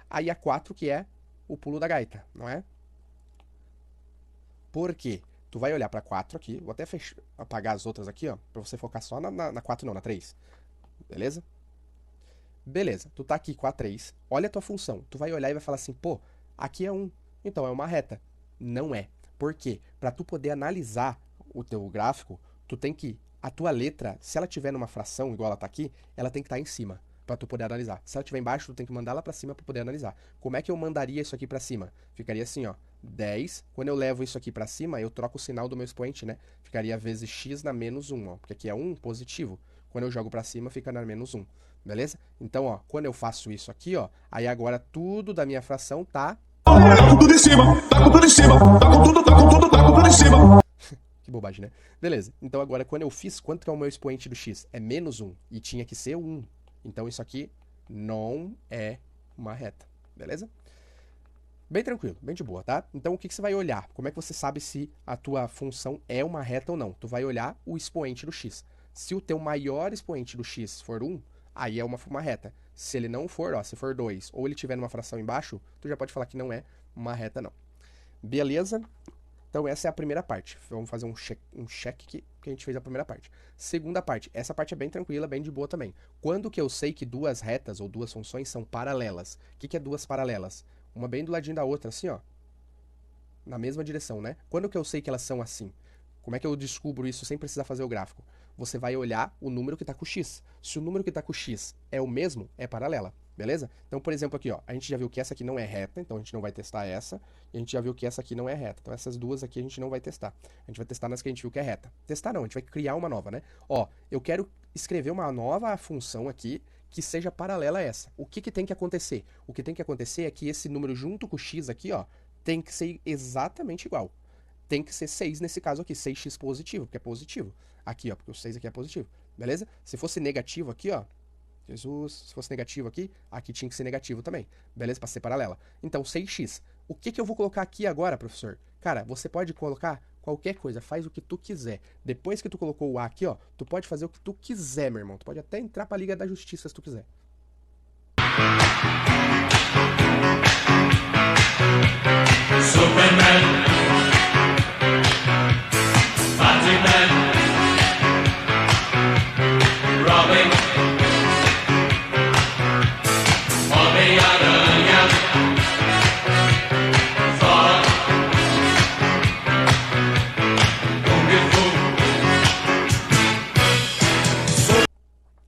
Aí a 4 que é o pulo da gaita, não é? Por quê? Tu vai olhar pra 4 aqui, vou até apagar as outras aqui, ó, pra você focar só na 4 não, na 3. Beleza? Beleza, tu tá aqui com a 3, olha a tua função, tu vai olhar e vai falar assim, pô, aqui é 1, então é uma reta. Não é. Por quê? Pra tu poder analisar o teu gráfico, tu tem que, a tua letra, se ela tiver numa fração, igual ela tá aqui, ela tem que estar em cima, pra tu poder analisar. Se ela estiver embaixo, tu tem que mandar ela pra cima pra poder analisar. Como é que eu mandaria isso aqui pra cima? Ficaria assim, ó, 10, quando eu levo isso aqui pra cima, eu troco o sinal do meu expoente, né? Ficaria vezes x na menos 1, ó, porque aqui é 1 positivo. Quando eu jogo pra cima, fica na menos 1, beleza? Então, ó, quando eu faço isso aqui, ó, aí agora tudo da minha fração tá... Tá com tudo em cima, tá com tudo em cima, tá com tudo em cima. Que bobagem, né? Beleza, então agora quando eu fiz, quanto que é o meu expoente do x? É menos 1, e tinha que ser 1. Então isso aqui não é uma reta, beleza? Bem tranquilo, bem de boa, tá? Então o que você vai olhar? Como é que você sabe se a tua função é uma reta ou não? Tu vai olhar o expoente do x. Se o teu maior expoente do x for 1, aí é uma reta. Se ele não for, ó, se for 2, ou ele tiver numa fração embaixo, tu já pode falar que não é uma reta, não. Beleza? Então essa é a primeira parte. Vamos fazer um check aqui, que a gente fez a primeira parte. Segunda parte. Essa parte é bem tranquila, bem de boa também. Quando que eu sei que duas retas ou duas funções são paralelas? O que é duas paralelas? Uma bem do ladinho da outra, assim, ó. Na mesma direção, né? Quando que eu sei que elas são assim? Como é que eu descubro isso sem precisar fazer o gráfico? Você vai olhar o número que está com x. Se o número que está com x é o mesmo, é paralela, beleza? Então, por exemplo, aqui, ó, a gente já viu que essa aqui não é reta, então a gente não vai testar essa. E a gente já viu que essa aqui não é reta. Então, essas duas aqui a gente não vai testar. A gente vai testar nas que a gente viu que é reta. Testar não, a gente vai criar uma nova, né? Ó, eu quero escrever uma nova função aqui que seja paralela a essa. O que tem que acontecer? O que tem que acontecer é que esse número junto com o x aqui, ó, tem que ser exatamente igual. Tem que ser 6 nesse caso aqui, 6x positivo, porque é positivo. Aqui, ó, porque o 6 aqui é positivo, beleza? Se fosse negativo aqui, ó, Jesus, se fosse negativo aqui tinha que ser negativo também, beleza? Para ser paralela. Então, 6x. O que eu vou colocar aqui agora, professor? Cara, você pode colocar qualquer coisa, faz o que tu quiser. Depois que tu colocou o A aqui, ó, tu pode fazer o que tu quiser, meu irmão. Tu pode até entrar pra Liga da Justiça se tu quiser. Superman, Batman, Robin, Homem-Aranha, Thor, Kung Fu.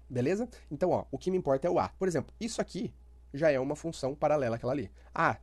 Beleza? Então, ó, o que me importa é o A. Por exemplo, isso aqui já é uma função paralela àquela ali. Ah,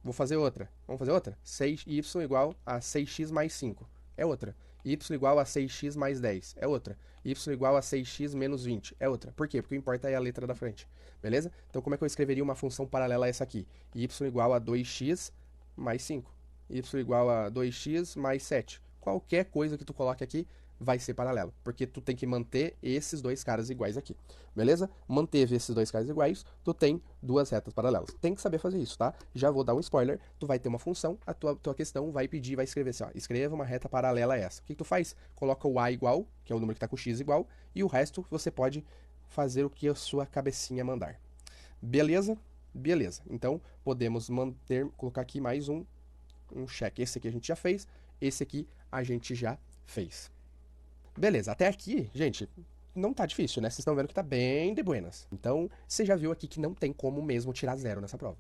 vou fazer outra. Vamos fazer outra? 6y igual a 6x mais 5. É outra. Y igual a 6x mais 10. É outra. Y igual a 6x menos 20. É outra. Por quê? Porque o que importa é a letra da frente. Beleza? Então, como é que eu escreveria uma função paralela a essa aqui? Y igual a 2x mais 5. Y igual a 2x mais 7. Qualquer coisa que tu coloque aqui vai ser paralelo, porque tu tem que manter esses dois caras iguais aqui, beleza? Manteve esses dois caras iguais, tu tem duas retas paralelas. Tem que saber fazer isso, tá? Já vou dar um spoiler, tu vai ter uma função, a tua questão vai pedir, vai escrever assim, ó, escreva uma reta paralela a essa. O que tu faz? Coloca o A igual, que é o número que tá com x igual, e o resto você pode fazer o que a sua cabecinha mandar. Beleza? Beleza. Então, podemos colocar aqui mais um check. Esse aqui a gente já fez, esse aqui a gente já fez. Beleza, até aqui, gente, não tá difícil, né? Vocês estão vendo que tá bem de buenas. Então, você já viu aqui que não tem como mesmo tirar 0 nessa prova.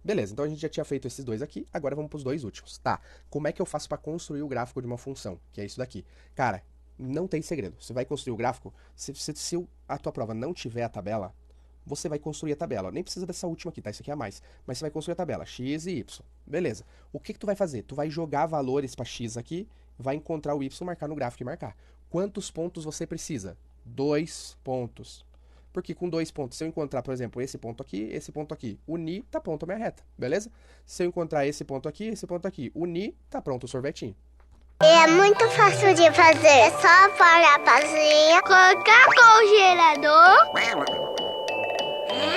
Beleza, então a gente já tinha feito esses dois aqui, agora vamos para os dois últimos. Tá, como é que eu faço para construir o gráfico de uma função? Que é isso daqui. Cara, não tem segredo. Você vai construir o gráfico, se a tua prova não tiver a tabela, você vai construir a tabela. Nem precisa dessa última aqui, tá? Isso aqui é a mais. Mas você vai construir a tabela, x e y. Beleza. O que tu vai fazer? Tu vai jogar valores para x aqui, vai encontrar o y, marcar no gráfico e marcar. Quantos pontos você precisa? 2 pontos. Porque com 2 pontos, se eu encontrar, por exemplo, esse ponto aqui, unir, tá pronto a minha reta, beleza? Se eu encontrar esse ponto aqui, unir, tá pronto o sorvetinho. É muito fácil de fazer. É só parar a pazinha, colocar congelador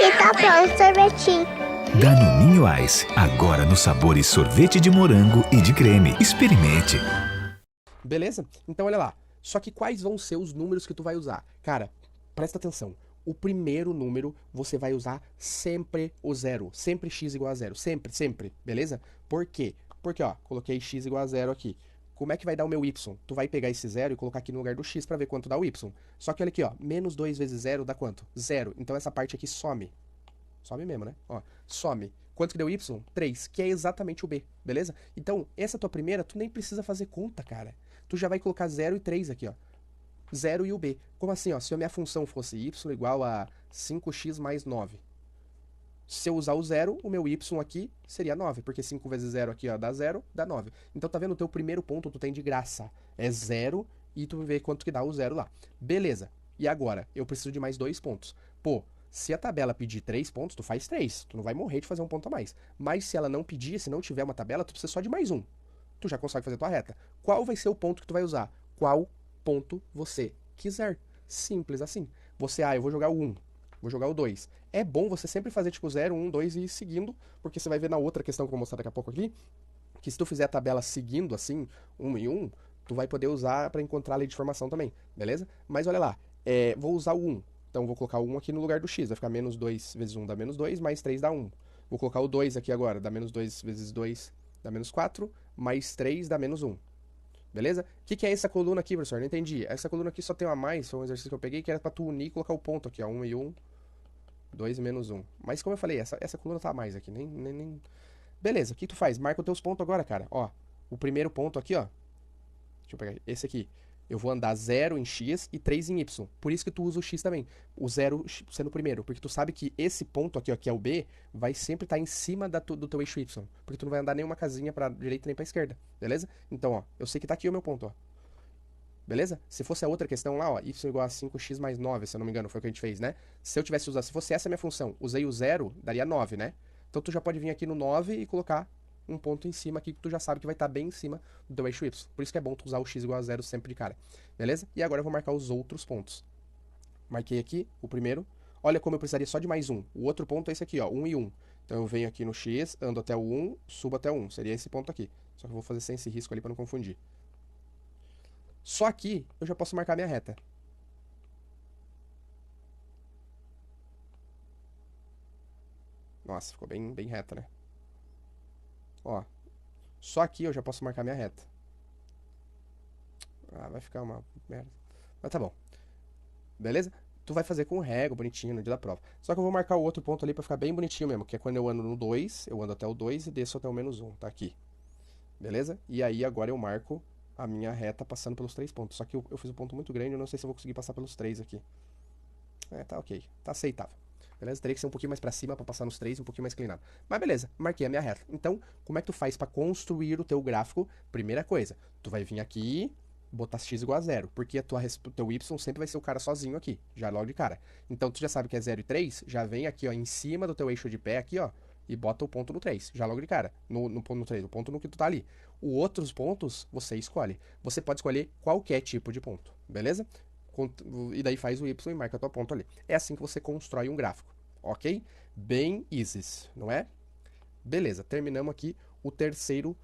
e tá pronto o sorvetinho. Danoninho Ice, agora nos sabores sorvete de morango e de creme. Experimente. Beleza? Então olha lá. Só que quais vão ser os números que tu vai usar? Cara, presta atenção. O primeiro número você vai usar sempre o 0. Sempre x igual a 0. Sempre, sempre. Beleza? Por quê? Porque, ó, coloquei x igual a 0 aqui. Como é que vai dar o meu y? Tu vai pegar esse 0 e colocar aqui no lugar do x pra ver quanto dá o y. Só que olha aqui, ó. Menos 2 vezes 0 dá quanto? 0. Então essa parte aqui some. Some mesmo, né? Ó, some. Quanto que deu y? 3, que é exatamente o b, beleza? Então, essa tua primeira, tu nem precisa fazer conta, cara. Tu já vai colocar 0 e 3 aqui, ó. 0 e o b. Como assim, ó? Se a minha função fosse y igual a 5x mais 9. Se eu usar o 0, o meu y aqui seria 9, porque 5 vezes 0 aqui, ó, dá 0, dá 9. Então, tá vendo? O teu primeiro ponto tu tem de graça. É 0 e tu vê quanto que dá o 0 lá. Beleza. E agora? Eu preciso de mais 2 pontos. Pô, se a tabela pedir 3 pontos, tu faz 3. Tu não vai morrer de fazer um ponto a mais. Mas se ela não pedir, se não tiver uma tabela, tu precisa só de mais um. Tu já consegue fazer tua reta. Qual vai ser o ponto que tu vai usar? Qual ponto você quiser. Simples assim. Você, eu vou jogar o 1. Vou jogar o 2. É bom você sempre fazer tipo 0, 1, 2 e ir seguindo, porque você vai ver na outra questão que eu vou mostrar daqui a pouco aqui, que se tu fizer a tabela seguindo assim, 1 e 1, tu vai poder usar para encontrar a lei de formação também, beleza? Mas olha lá, vou usar o 1. Então vou colocar o 1 aqui no lugar do x, vai ficar menos 2 vezes 1 dá menos 2, mais 3 dá 1. Vou colocar o 2 aqui agora, dá menos 2 vezes 2 dá menos 4, mais 3 dá menos 1. Beleza? O que é essa coluna aqui, professor? Não entendi. Essa coluna aqui só tem uma a mais, foi um exercício que eu peguei, que era pra tu unir e colocar o ponto aqui, ó. 1 e 1, 2 e menos 1. Mas como eu falei, essa coluna tá a mais aqui, nem... Beleza, o que tu faz? Marca os teus pontos agora, cara. Ó, o primeiro ponto aqui, ó. Deixa eu pegar esse aqui. Eu vou andar 0 em x e 3 em y. Por isso que tu usa o x também. O 0 sendo o primeiro. Porque tu sabe que esse ponto aqui, ó, que é o B, vai sempre estar em cima do teu eixo y. Porque tu não vai andar nenhuma casinha pra direita nem pra esquerda. Beleza? Então, ó, eu sei que tá aqui o meu ponto, ó. Beleza? Se fosse a outra questão lá, ó, y igual a 5x mais 9, se eu não me engano, foi o que a gente fez, né? Se eu tivesse usado, se fosse essa a minha função, usei o 0, daria 9, né? Então tu já pode vir aqui no 9 e colocar um ponto em cima aqui que tu já sabe que vai estar bem em cima do teu eixo y. Por isso que é bom tu usar o x igual a 0 sempre de cara. Beleza? E agora eu vou marcar os outros pontos. Marquei aqui o primeiro. Olha como eu precisaria só de mais um. O outro ponto é esse aqui, ó, 1 e 1. Então eu venho aqui no x, ando até o 1, subo até o 1. Seria esse ponto aqui. Só que eu vou fazer sem esse risco ali para não confundir. Só aqui eu já posso marcar minha reta. Nossa, ficou bem reta, né? Ó, só aqui eu já posso marcar minha reta. Ah, vai ficar uma merda. Mas tá bom. Beleza? Tu vai fazer com régua, bonitinho, no dia da prova. Só que eu vou marcar o outro ponto ali pra ficar bem bonitinho mesmo, que é quando eu ando no 2, eu ando até o 2 e desço até o menos 1, tá aqui. Beleza? E aí agora eu marco a minha reta passando pelos 3 pontos. Só que eu fiz um ponto muito grande, eu não sei se eu vou conseguir passar pelos 3 aqui. Tá ok. Tá aceitável. Beleza? Teria que ser um pouquinho mais pra cima pra passar nos 3, um pouquinho mais inclinado. Mas beleza, marquei a minha reta. Então, como é que tu faz pra construir o teu gráfico? Primeira coisa, tu vai vir aqui, botar x igual a 0, porque o teu y sempre vai ser o cara sozinho aqui, já logo de cara. Então, tu já sabe que é 0 e 3, já vem aqui, ó, em cima do teu eixo de pé aqui, ó, e bota o ponto no 3, já logo de cara, no ponto no 3, o ponto no que tu tá ali. Os outros pontos, você escolhe. Você pode escolher qualquer tipo de ponto, beleza? E daí faz o y e marca teu ponto ali. É assim que você constrói um gráfico, ok? Bem easy, não é? Beleza, terminamos aqui o terceiro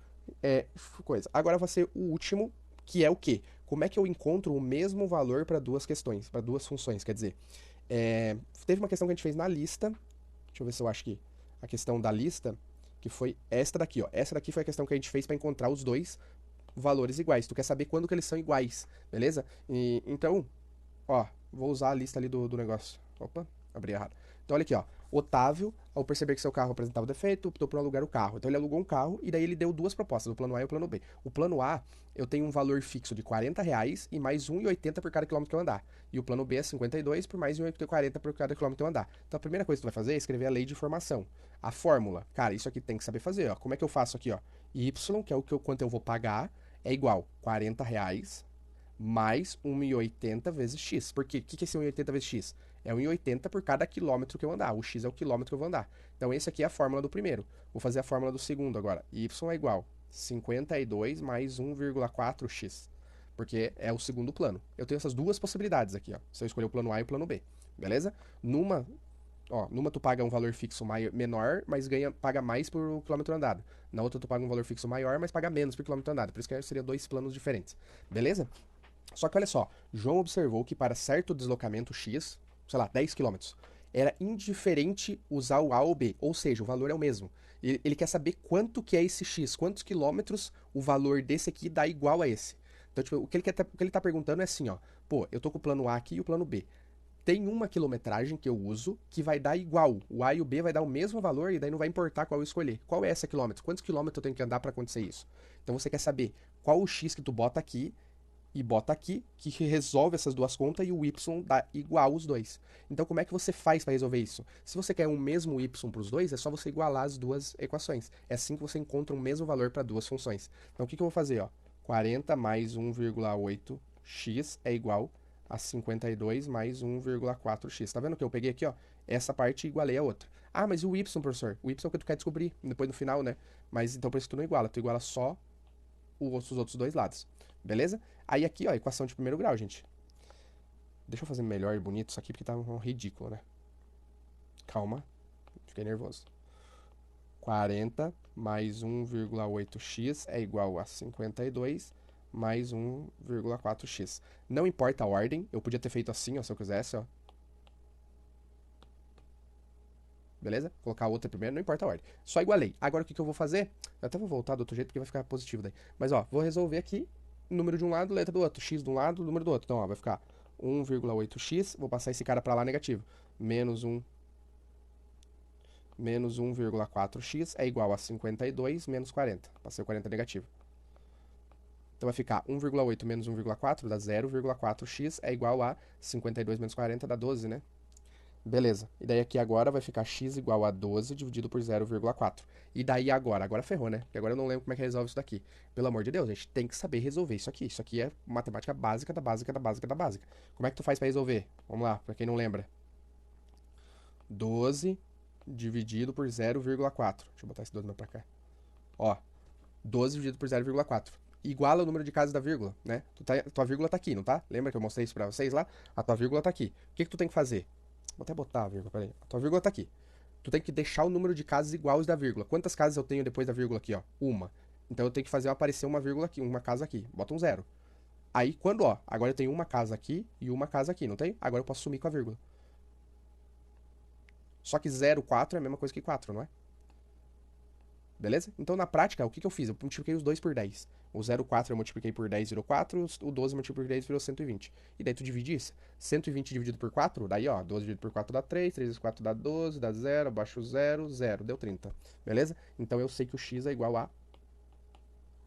coisa. Agora vai ser o último, que é o quê? Como é que eu encontro o mesmo valor para duas questões, para duas funções, quer dizer. Teve uma questão que a gente fez na lista, deixa eu ver se eu acho que a questão da lista, que foi esta daqui, ó. Essa daqui foi a questão que a gente fez para encontrar os dois valores iguais. Tu quer saber quando que eles são iguais, beleza? Então, ó, vou usar a lista ali do negócio. Opa, abri errado. Então, olha aqui, ó. Otávio, ao perceber que seu carro apresentava defeito, optou por alugar o carro. Então, ele alugou um carro e daí ele deu duas propostas, o plano A e o plano B. O plano A, eu tenho um valor fixo de R$40 e mais R$1,80 por cada quilômetro que eu andar. E o plano B é 52 por mais R$1,40 por cada quilômetro que eu andar. Então, a primeira coisa que tu vai fazer é escrever a lei de formação. A fórmula. Cara, isso aqui tem que saber fazer, ó. Como é que eu faço aqui, ó? Y, que é quanto eu vou pagar, é igual R$40 mais 1.080 vezes x. Por quê? O que é esse 1.080 vezes x? É 1,80 por cada quilômetro que eu andar. O x é o quilômetro que eu vou andar. Então, esse aqui é a fórmula do primeiro. Vou fazer a fórmula do segundo agora. Y é igual 52 mais 1,4x. Porque é o segundo plano. Eu tenho essas duas possibilidades aqui, ó. Se eu escolher o plano A e o plano B. Beleza? Numa tu paga um valor fixo menor, mas paga mais por quilômetro andado. Na outra tu paga um valor fixo maior, mas paga menos por quilômetro andado. Por isso que seriam dois planos diferentes. Beleza? Só que olha só, João observou que para certo deslocamento X, sei lá, 10 km, era indiferente usar o A ou B, ou seja, o valor é o mesmo. Ele quer saber quanto que é esse X, quantos quilômetros o valor desse aqui dá igual a esse. Então, tipo, o que ele tá perguntando é assim, ó, pô, eu tô com o plano A aqui e o plano B. Tem uma quilometragem que eu uso que vai dar igual. O A e o B vai dar o mesmo valor e daí não vai importar qual eu escolher. Qual é essa quilômetro? Quantos quilômetros eu tenho que andar para acontecer isso? Então você quer saber qual o X que tu bota aqui e bota aqui, que resolve essas duas contas e o Y dá igual os dois. Então como é que você faz para resolver isso? Se você quer um mesmo Y para os dois, é só você igualar as duas equações. É assim que você encontra o mesmo valor para duas funções. Então o que eu vou fazer? Ó? 40 mais 1,8x é igual a 52 mais 1,4x. Tá vendo que eu peguei aqui, ó? Essa parte e igualei a outra. Ah, mas e o y, professor? O y é o que tu quer descobrir, depois no final, né? Mas então por isso tu não iguala. Tu iguala só os outros dois lados. Beleza? Aí aqui, ó, equação de primeiro grau, gente. Deixa eu fazer melhor e bonito isso aqui, porque tá um ridículo, né? Calma. Fiquei nervoso. 40 mais 1,8x é igual a 52 mais 1,4x. Não importa a ordem, eu podia ter feito assim, ó, se eu quisesse, ó. Beleza? Colocar a outra primeiro, não importa a ordem. Só igualei. Agora o que eu vou fazer? Eu até vou voltar do outro jeito, porque vai ficar positivo daí. Mas, ó, vou resolver aqui, número de um lado, letra do outro. X de um lado, número do outro. Então, ó, vai ficar 1,8x, vou passar esse cara pra lá negativo. Menos 1,4x é igual a 52 menos 40. Passei o 40 negativo. Então vai ficar 1,8 menos 1,4 dá 0,4x é igual a 52 menos 40 dá 12, né? Beleza. E daí aqui agora vai ficar x igual a 12 dividido por 0,4. E daí agora ferrou, né? Porque agora eu não lembro como é que resolve isso daqui. Pelo amor de Deus, a gente tem que saber resolver isso aqui. Isso aqui é matemática básica da básica da básica da básica. Como é que tu faz pra resolver? Vamos lá, pra quem não lembra. 12 dividido por 0,4. Deixa eu botar esse 12 mais pra cá. Ó, 12 dividido por 0,4. Iguala o número de casas da vírgula, né? Tua vírgula tá aqui, não tá? Lembra que eu mostrei isso pra vocês lá? A tua vírgula tá aqui. O que tu tem que fazer? Vou até botar a vírgula, peraí. A tua vírgula tá aqui. Tu tem que deixar o número de casas iguais da vírgula. Quantas casas eu tenho depois da vírgula aqui, ó? Uma. Então eu tenho que fazer aparecer uma vírgula aqui, uma casa aqui. Bota um 0. Aí quando, ó, agora eu tenho uma casa aqui e uma casa aqui, não tem? Agora eu posso sumir com a vírgula. Só que 0,4 é a mesma coisa que 4, não é? Beleza? Então, na prática, o que eu fiz? Eu multipliquei os dois por 10. O 0,4 eu multipliquei por 10, virou 4. O 12 eu multipliquei por 10, virou 120. E daí tu divide isso. 120 dividido por 4, daí, ó, 12 dividido por 4 dá 3, 3 vezes 4 dá 12, dá 0, abaixo 0, 0, deu 30. Beleza? Então, eu sei que o x é igual a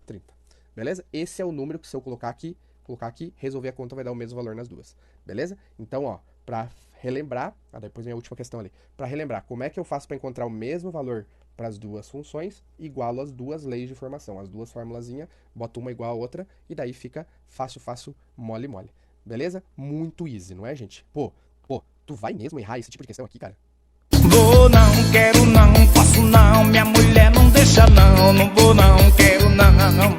30. Beleza? Esse é o número que se eu colocar aqui, resolver a conta vai dar o mesmo valor nas duas. Beleza? Então, ó, pra relembrar, depois vem a última questão ali. Pra relembrar, como é que eu faço pra encontrar o mesmo valor para as duas funções, igualo as duas leis de formação, as duas formulazinhas, boto uma igual a outra, e daí fica fácil, fácil, mole, mole. Beleza? Muito easy, não é, gente? Pô, tu vai mesmo errar esse tipo de questão aqui, cara? Vou não, quero não, faço não, minha mulher não deixa não, não vou não, quero não.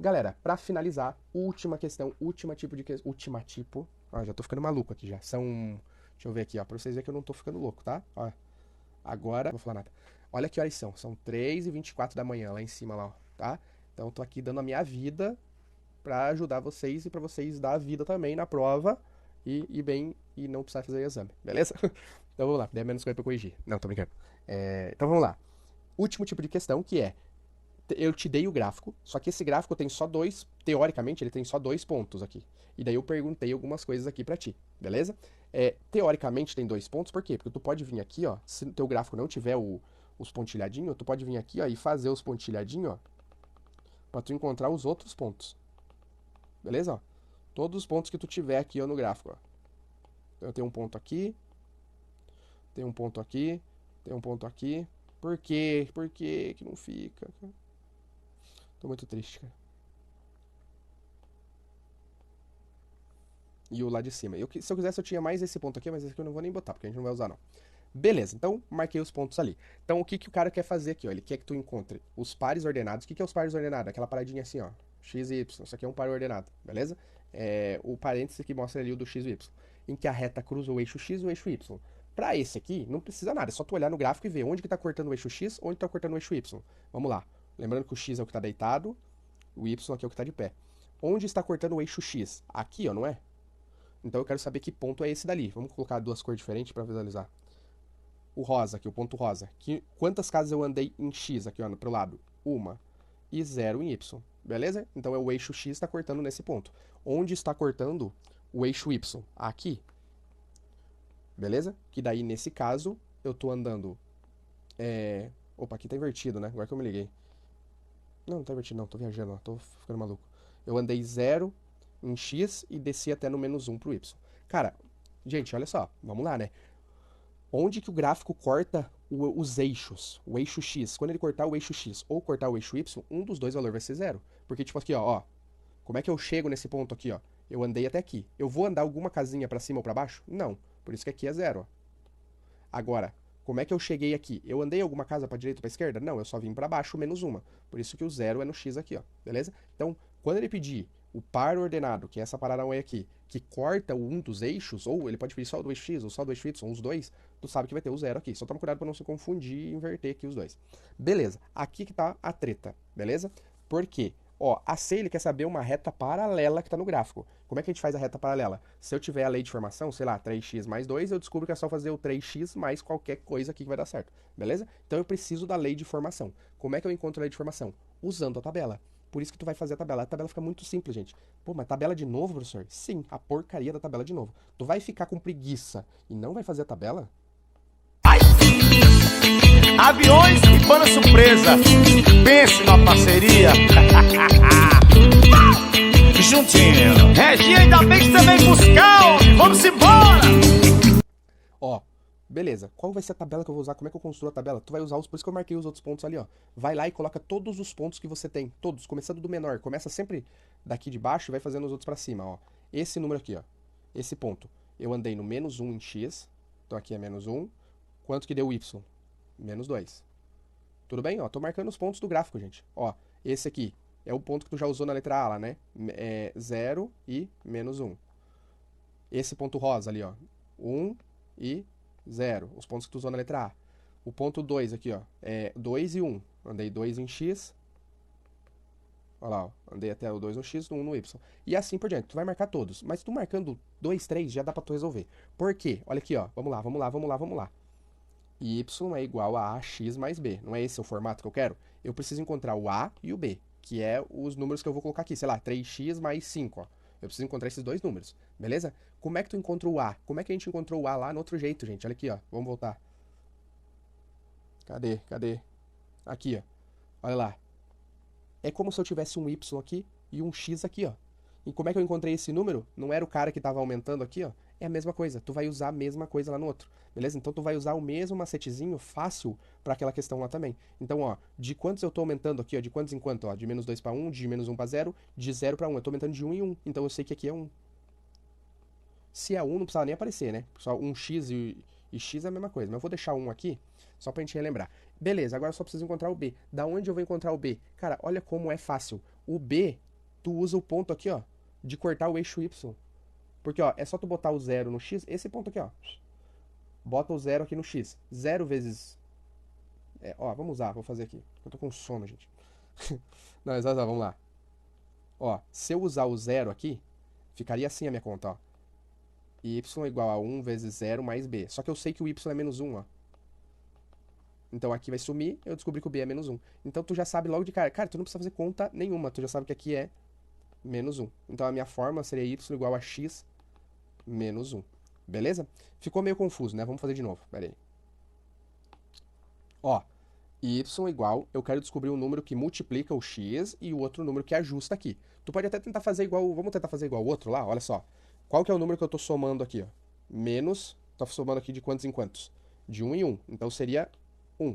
Galera, pra finalizar, última questão, última tipo. Ó, já tô ficando maluco aqui já. Deixa eu ver aqui, ó, pra vocês verem que eu não tô ficando louco, tá? Ó, agora, não vou falar nada. Olha que horas são. São 3h24 da manhã lá em cima, lá, ó, tá? Então eu tô aqui dando a minha vida pra ajudar vocês e pra vocês dar a vida também na prova e não precisar fazer exame, beleza? Então vamos lá, 10 menos coisa pra corrigir. Não, tô brincando. Então vamos lá. Último tipo de questão que é, eu te dei o gráfico, só que esse gráfico tem só teoricamente ele tem só 2 pontos aqui. E daí eu perguntei algumas coisas aqui pra ti, beleza? Teoricamente tem 2 pontos, por quê? Porque tu pode vir aqui, ó, se o teu gráfico não tiver os pontilhadinhos, tu pode vir aqui, ó, e fazer os pontilhadinhos, ó, pra tu encontrar os outros pontos. Beleza? Ó? Todos os pontos que tu tiver aqui, ó, no gráfico, ó. Então eu tenho um ponto aqui, tem um ponto aqui, tem um ponto aqui. Por quê? Por que que não fica? Tô muito triste, cara. e o lá de cima. Se eu quisesse, eu tinha mais esse ponto aqui, mas esse aqui eu não vou nem botar, porque a gente não vai usar, não. Beleza, então marquei os pontos ali. Então o que o cara quer fazer aqui, ó? Ele quer que tu encontre os pares ordenados. O que é os pares ordenados? Aquela paradinha assim, ó. X e Y. Isso aqui é um par ordenado, beleza? O parênteses que mostra ali o do X e Y. Em que a reta cruza o eixo X e o eixo Y. Pra esse aqui, não precisa nada. É só tu olhar no gráfico e ver onde que tá cortando o eixo X, onde tá cortando o eixo Y. Vamos lá. Lembrando que o X é o que tá deitado, o Y aqui é o que tá de pé. Onde está cortando o eixo X? Aqui, ó, não é? Então eu quero saber que ponto é esse dali. Vamos colocar duas cores diferentes para visualizar. O rosa aqui, o ponto rosa. Quantas casas eu andei em X aqui, ó, pro lado? 1 e 0 em Y. Beleza? Então o eixo X está cortando nesse ponto. Onde está cortando o eixo Y? Aqui. Beleza? Que daí, nesse caso, eu tô andando... Opa, aqui tá invertido, né? Agora que eu me liguei. Não tá invertido não, tô viajando, ó. Tô ficando maluco. Eu andei 0 em X e desci até no -1 pro Y. Cara, gente, olha só. Vamos lá, né? Onde que o gráfico corta os eixos? O eixo X. Quando ele cortar o eixo X ou cortar o eixo Y, um dos dois valores vai ser 0. Porque, tipo aqui, ó. Como é que eu chego nesse ponto aqui, ó? Eu andei até aqui. Eu vou andar alguma casinha pra cima ou pra baixo? Não. Por isso que aqui é 0, ó. Agora, como é que eu cheguei aqui? Eu andei alguma casa pra direita ou pra esquerda? Não, eu só vim pra baixo -1. Por isso que o 0 é no X aqui, ó. Beleza? Então, quando ele pedir o par ordenado, que é essa paranauê aqui, que corta um dos eixos, ou ele pode pedir só do eixo X ou só do eixo Y, os dois, tu sabe que vai ter o 0 aqui. Só toma cuidado pra não se confundir e inverter aqui os dois. Beleza. Aqui que tá a treta, beleza? Por quê? Ó, a C, ele quer saber uma reta paralela que tá no gráfico. Como é que a gente faz a reta paralela? Se eu tiver a lei de formação, sei lá, 3x mais 2, eu descubro que é só fazer o 3x mais qualquer coisa aqui que vai dar certo, beleza? Então eu preciso da lei de formação. Como é que eu encontro a lei de formação? Usando a tabela. Por isso que tu vai fazer a tabela. A tabela fica muito simples, gente. Pô, mas tabela de novo, professor? Sim, a porcaria da tabela de novo. Tu vai ficar com preguiça e não vai fazer a tabela? Aviões e banda surpresa. Pense numa parceria. Juntinho. Reginha, ainda bem que também buscar. Vamos embora. Ó, beleza. Qual vai ser a tabela que eu vou usar? Como é que eu construo a tabela? Tu vai usar por isso que eu marquei os outros pontos ali, ó. Vai lá e coloca todos os pontos que você tem. Todos, começando do menor. Começa sempre daqui de baixo e vai fazendo os outros pra cima, ó. Esse número aqui, ó. Esse ponto. Eu andei no -1 em X. Então aqui é -1. Quanto que deu Y? -2. Tudo bem? Ó, tô marcando os pontos do gráfico, gente. Ó, esse aqui é o ponto que tu já usou na letra A lá, né? 0 e -1. Esse ponto rosa ali, ó. 1 e 0. Os pontos que tu usou na letra A. O ponto 2 aqui, ó. 2 e 1. Andei 2 em X. Olha lá, ó. Andei até o 2 no X, no 1 no Y. E assim por diante. Tu vai marcar todos. Mas tu marcando 2, 3, já dá pra tu resolver. Por quê? Olha aqui, ó. Vamos lá, vamos lá, vamos lá, vamos lá. Y é igual a AX mais B. Não é esse o formato que eu quero? Eu preciso encontrar o A e o B, que é os números que eu vou colocar aqui. Sei lá, 3x mais 5, ó. Eu preciso encontrar esses dois números, beleza? Como é que tu encontra o A? Como é que a gente encontrou o A lá no outro jeito, gente? Olha aqui, ó. Vamos voltar. Cadê? Cadê? Aqui, ó. Olha lá. É como se eu tivesse um Y aqui e um X aqui, ó. E como é que eu encontrei esse número? Não era o cara que estava aumentando aqui, ó. É a mesma coisa. Tu vai usar a mesma coisa lá no outro. Beleza? Então tu vai usar o mesmo macetezinho fácil para aquela questão lá também. Então, ó, de quantos eu tô aumentando aqui, ó, de quantos em quanto, ó, de -2 para 1, de -1 para 0, de 0 para 1. Eu tô aumentando de 1 em 1. Então eu sei que aqui é 1. Se é 1, não precisava nem aparecer, né? Só 1x e x é a mesma coisa. Mas eu vou deixar 1 aqui, só pra gente relembrar. Beleza, agora eu só preciso encontrar o B. Da onde eu vou encontrar o B? Cara, olha como é fácil. O B, tu usa o ponto aqui, ó, de cortar o eixo Y. Porque, ó, é só tu botar o 0 no X, esse ponto aqui, ó. Bota o 0 aqui no X. 0 vezes... ó, vamos usar, vou fazer aqui. Eu tô com sono, gente. Não, mas vamos lá. Ó, se eu usar o 0 aqui, ficaria assim a minha conta, ó. Y igual a 1 vezes 0 mais B. Só que eu sei que o Y é -1, ó. Então aqui vai sumir, eu descobri que o B é -1. Então tu já sabe logo de cara. Cara, tu não precisa fazer conta nenhuma, tu já sabe que aqui é -1. Então a minha fórmula seria y igual a x menos 1. Beleza? Ficou meio confuso, né? Vamos fazer de novo. Pera aí. Ó, y igual, eu quero descobrir um número que multiplica o x e o outro número que ajusta aqui. Tu pode até tentar fazer igual, vamos tentar fazer igual o outro lá, olha só. Qual que é o número que eu tô somando aqui, ó? Menos, tô somando aqui de quantos em quantos? De 1 em 1. Então seria 1.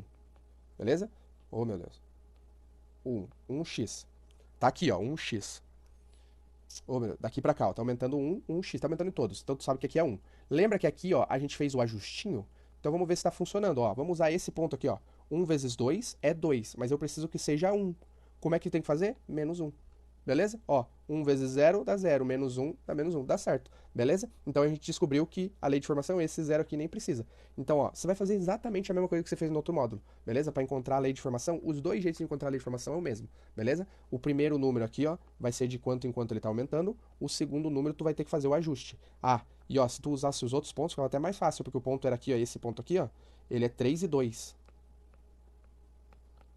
Beleza? Oh, meu Deus. 1. 1x. Tá aqui, ó, 1x. daqui pra cá, ó, tá aumentando 1x, tá aumentando em todos. Então tu sabe que aqui é 1. Lembra que aqui, ó, a gente fez o ajustinho? Então vamos ver se tá funcionando, ó. Vamos usar esse ponto aqui, ó. 1 vezes 2 é 2, mas eu preciso que seja 1. Como é que tem que fazer? Menos 1. Beleza? Ó, 1 vezes 0 dá 0, menos 1 dá menos 1, dá certo. Beleza? Então a gente descobriu que a lei de formação, esse 0 aqui nem precisa. Então, ó, você vai fazer exatamente a mesma coisa que você fez no outro módulo, beleza? Para encontrar a lei de formação, os dois jeitos de encontrar a lei de formação é o mesmo, beleza? O primeiro número aqui, ó, vai ser de quanto em quanto ele tá aumentando. O segundo número tu vai ter que fazer o ajuste. Ah, e ó, se tu usasse os outros pontos, ficava até mais fácil, porque o ponto era aqui, ó, esse ponto aqui, ó, ele é 3 e 2.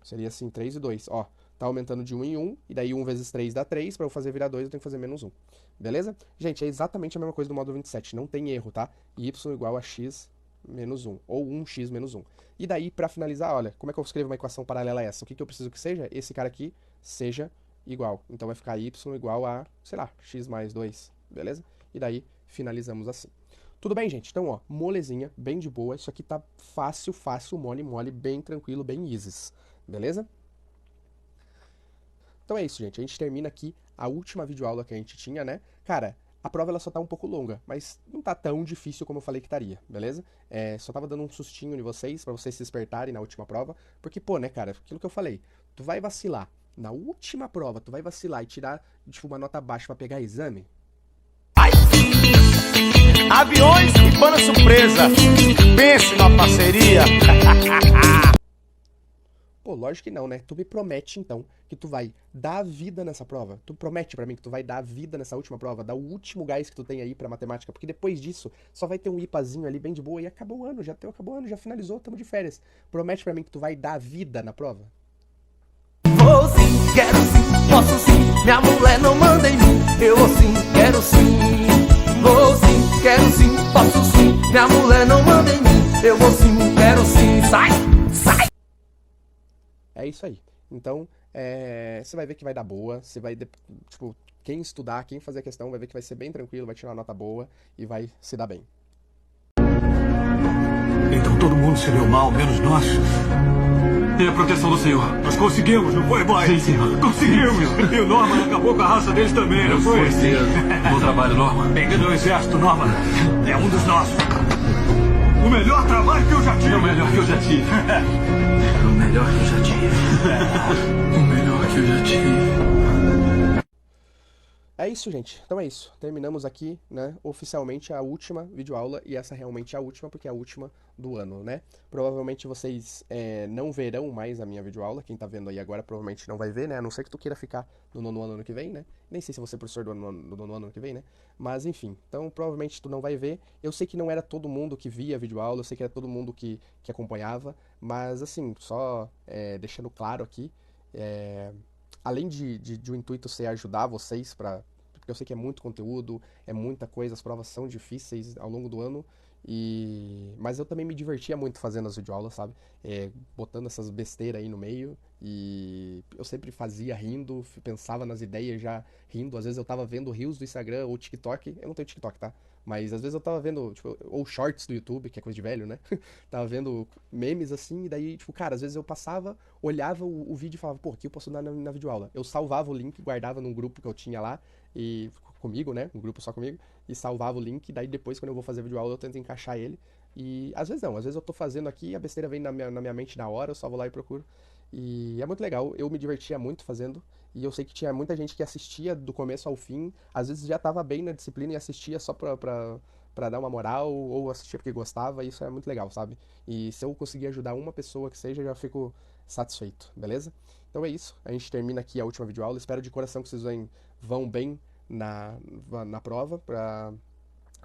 Seria assim, 3 e 2, ó. Tá aumentando de 1 em 1, e daí 1 vezes 3 dá 3, para eu fazer virar 2 eu tenho que fazer menos 1. Beleza? Gente, é exatamente a mesma coisa do módulo 27, não tem erro, tá? Y igual a x menos 1, ou 1x menos 1. E daí, para finalizar, olha, como é que eu escrevo uma equação paralela a essa? O que eu preciso que seja? Esse cara aqui seja igual. Então vai ficar y igual a, sei lá, x mais 2, beleza? E daí, finalizamos assim. Tudo bem, gente? Então, ó, molezinha, bem de boa. Isso aqui tá fácil, mole, bem tranquilo, bem easy. Beleza? Então é isso, gente. A gente termina aqui a última videoaula que a gente tinha, né? Cara, a prova ela só tá um pouco longa, mas não tá tão difícil como eu falei que estaria, beleza? Só tava dando um sustinho em vocês, pra vocês se despertarem na última prova. Porque, pô, né, cara, aquilo que eu falei, tu vai vacilar. Na última prova, tu vai vacilar e tirar, tipo, uma nota baixa pra pegar exame? Aviões e banda surpresa. Pense numa parceria. Pô, lógico que não, né? Tu me promete, então, que tu vai dar a vida nessa prova. Tu promete pra mim que tu vai dar a vida nessa última prova, dar o último gás que tu tem aí pra matemática, porque depois disso só vai ter um IPAzinho ali bem de boa e acabou o ano, acabou o ano, já finalizou, tamo de férias. Promete pra mim que tu vai dar a vida na prova? Vou sim, quero sim, posso sim, minha mulher não manda em mim. Eu vou sim, quero sim. Vou sim, quero sim, posso sim, minha mulher não manda em mim. Eu vou sim, quero sim, sai, sai. É isso aí. Então, você vai ver que vai dar boa, você vai, tipo, quem estudar, quem fazer a questão, vai ver que vai ser bem tranquilo, vai tirar uma nota boa e vai se dar bem. Então todo mundo se deu mal, menos nós. É a proteção do Senhor. Nós conseguimos, não foi, boy? Sim, senhor. Conseguimos. E o Norman acabou com a raça deles também, não foi? Bom trabalho, Norman. Bem-vindo ao exército, Norman. É um dos nossos. O melhor trabalho que eu já tive. O melhor que eu já tive. O melhor que eu já tive. O melhor que eu já tive. É isso, gente. Então é isso. Terminamos aqui, né, oficialmente a última videoaula, e essa realmente é a última, porque é a última do ano, né? Provavelmente vocês não verão mais a minha videoaula. Quem tá vendo aí agora provavelmente não vai ver, né? A não ser que tu queira ficar no nono ano que vem, né? Nem sei se você é professor do nono ano que vem, né? Mas enfim, então provavelmente tu não vai ver. Eu sei que não era todo mundo que via a videoaula, eu sei que era todo mundo que acompanhava, mas assim, só deixando claro aqui, além de o intuito ser ajudar vocês, porque eu sei que é muito conteúdo, é muita coisa, as provas são difíceis ao longo do ano, mas eu também me divertia muito fazendo as videoaulas, sabe? Botando essas besteiras aí no meio, e eu sempre fazia rindo, pensava nas ideias já rindo. Às vezes eu tava vendo reels do Instagram ou TikTok, eu não tenho TikTok, tá? Mas às vezes eu tava vendo, tipo, ou shorts do YouTube, que é coisa de velho, né? Tava vendo memes assim, e daí, tipo, cara, às vezes eu passava, olhava o vídeo e falava, pô, aqui eu posso dar na videoaula. Eu salvava o link, guardava num grupo que eu tinha lá, e comigo, né? Um grupo só comigo, e salvava o link, e daí depois, quando eu vou fazer videoaula, eu tento encaixar ele. E às vezes não, às vezes eu tô fazendo aqui, a besteira vem na minha mente na hora, eu só vou lá e procuro. E é muito legal, eu me divertia muito fazendo, e eu sei que tinha muita gente que assistia do começo ao fim, às vezes já tava bem na disciplina e assistia só pra dar uma moral, ou assistia porque gostava, e isso é muito legal, sabe? E se eu conseguir ajudar uma pessoa que seja, eu já fico satisfeito, beleza? Então é isso, a gente termina aqui a última videoaula, espero de coração que vocês vão bem na prova,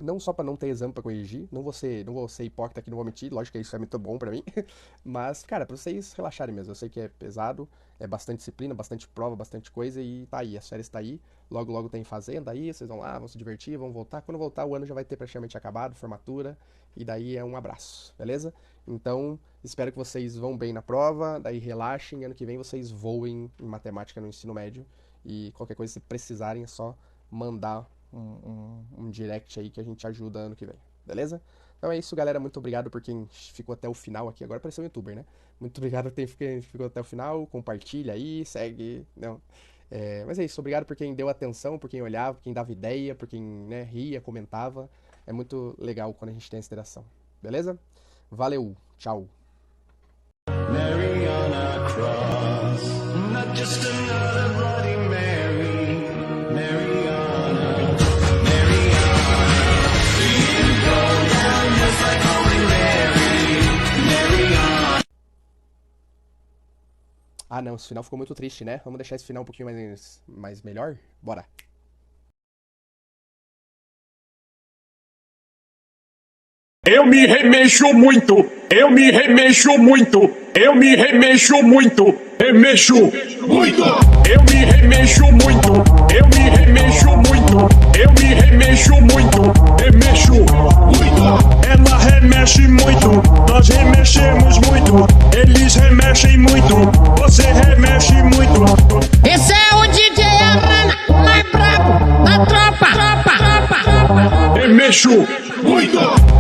não só para não ter exame para corrigir, não vou ser hipócrita aqui, não vou mentir, lógico que isso é muito bom para mim, mas, cara, para vocês relaxarem mesmo, eu sei que é pesado, é bastante disciplina, bastante prova, bastante coisa, e tá aí, as férias tá aí, logo tem fazenda aí, vocês vão lá, vão se divertir, vão voltar, quando voltar o ano já vai ter praticamente acabado, formatura, e daí é um abraço, beleza? Então, espero que vocês vão bem na prova, daí relaxem, ano que vem vocês voem em matemática no ensino médio, e qualquer coisa, se precisarem, é só mandar um direct aí que a gente ajuda ano que vem, beleza? Então é isso, galera, muito obrigado por quem ficou até o final aqui, agora pareceu um youtuber, né? Muito obrigado por quem ficou até o final, compartilha aí, segue, não. Mas é isso, obrigado por quem deu atenção, por quem olhava, por quem dava ideia, por quem, né, ria, comentava. É muito legal quando a gente tem essa interação, beleza? Valeu, tchau. Mary on a cross, not just another Bloody Mary. Mary on a, you go down just like Holy Mary. Mary on. Ah não, esse final ficou muito triste, né? Vamos deixar esse final um pouquinho mais melhor? Bora. Eu me remexo muito, eu me remexo muito, eu me remexo muito, remexo muito. Eu me remexo muito, eu me remexo muito, eu me remexo muito, remexo muito. Ela remexe muito, nós remexemos muito, eles remexem muito, você remexe muito. Esse é o DJ Arana, o mais brabo da tropa. Remexo muito.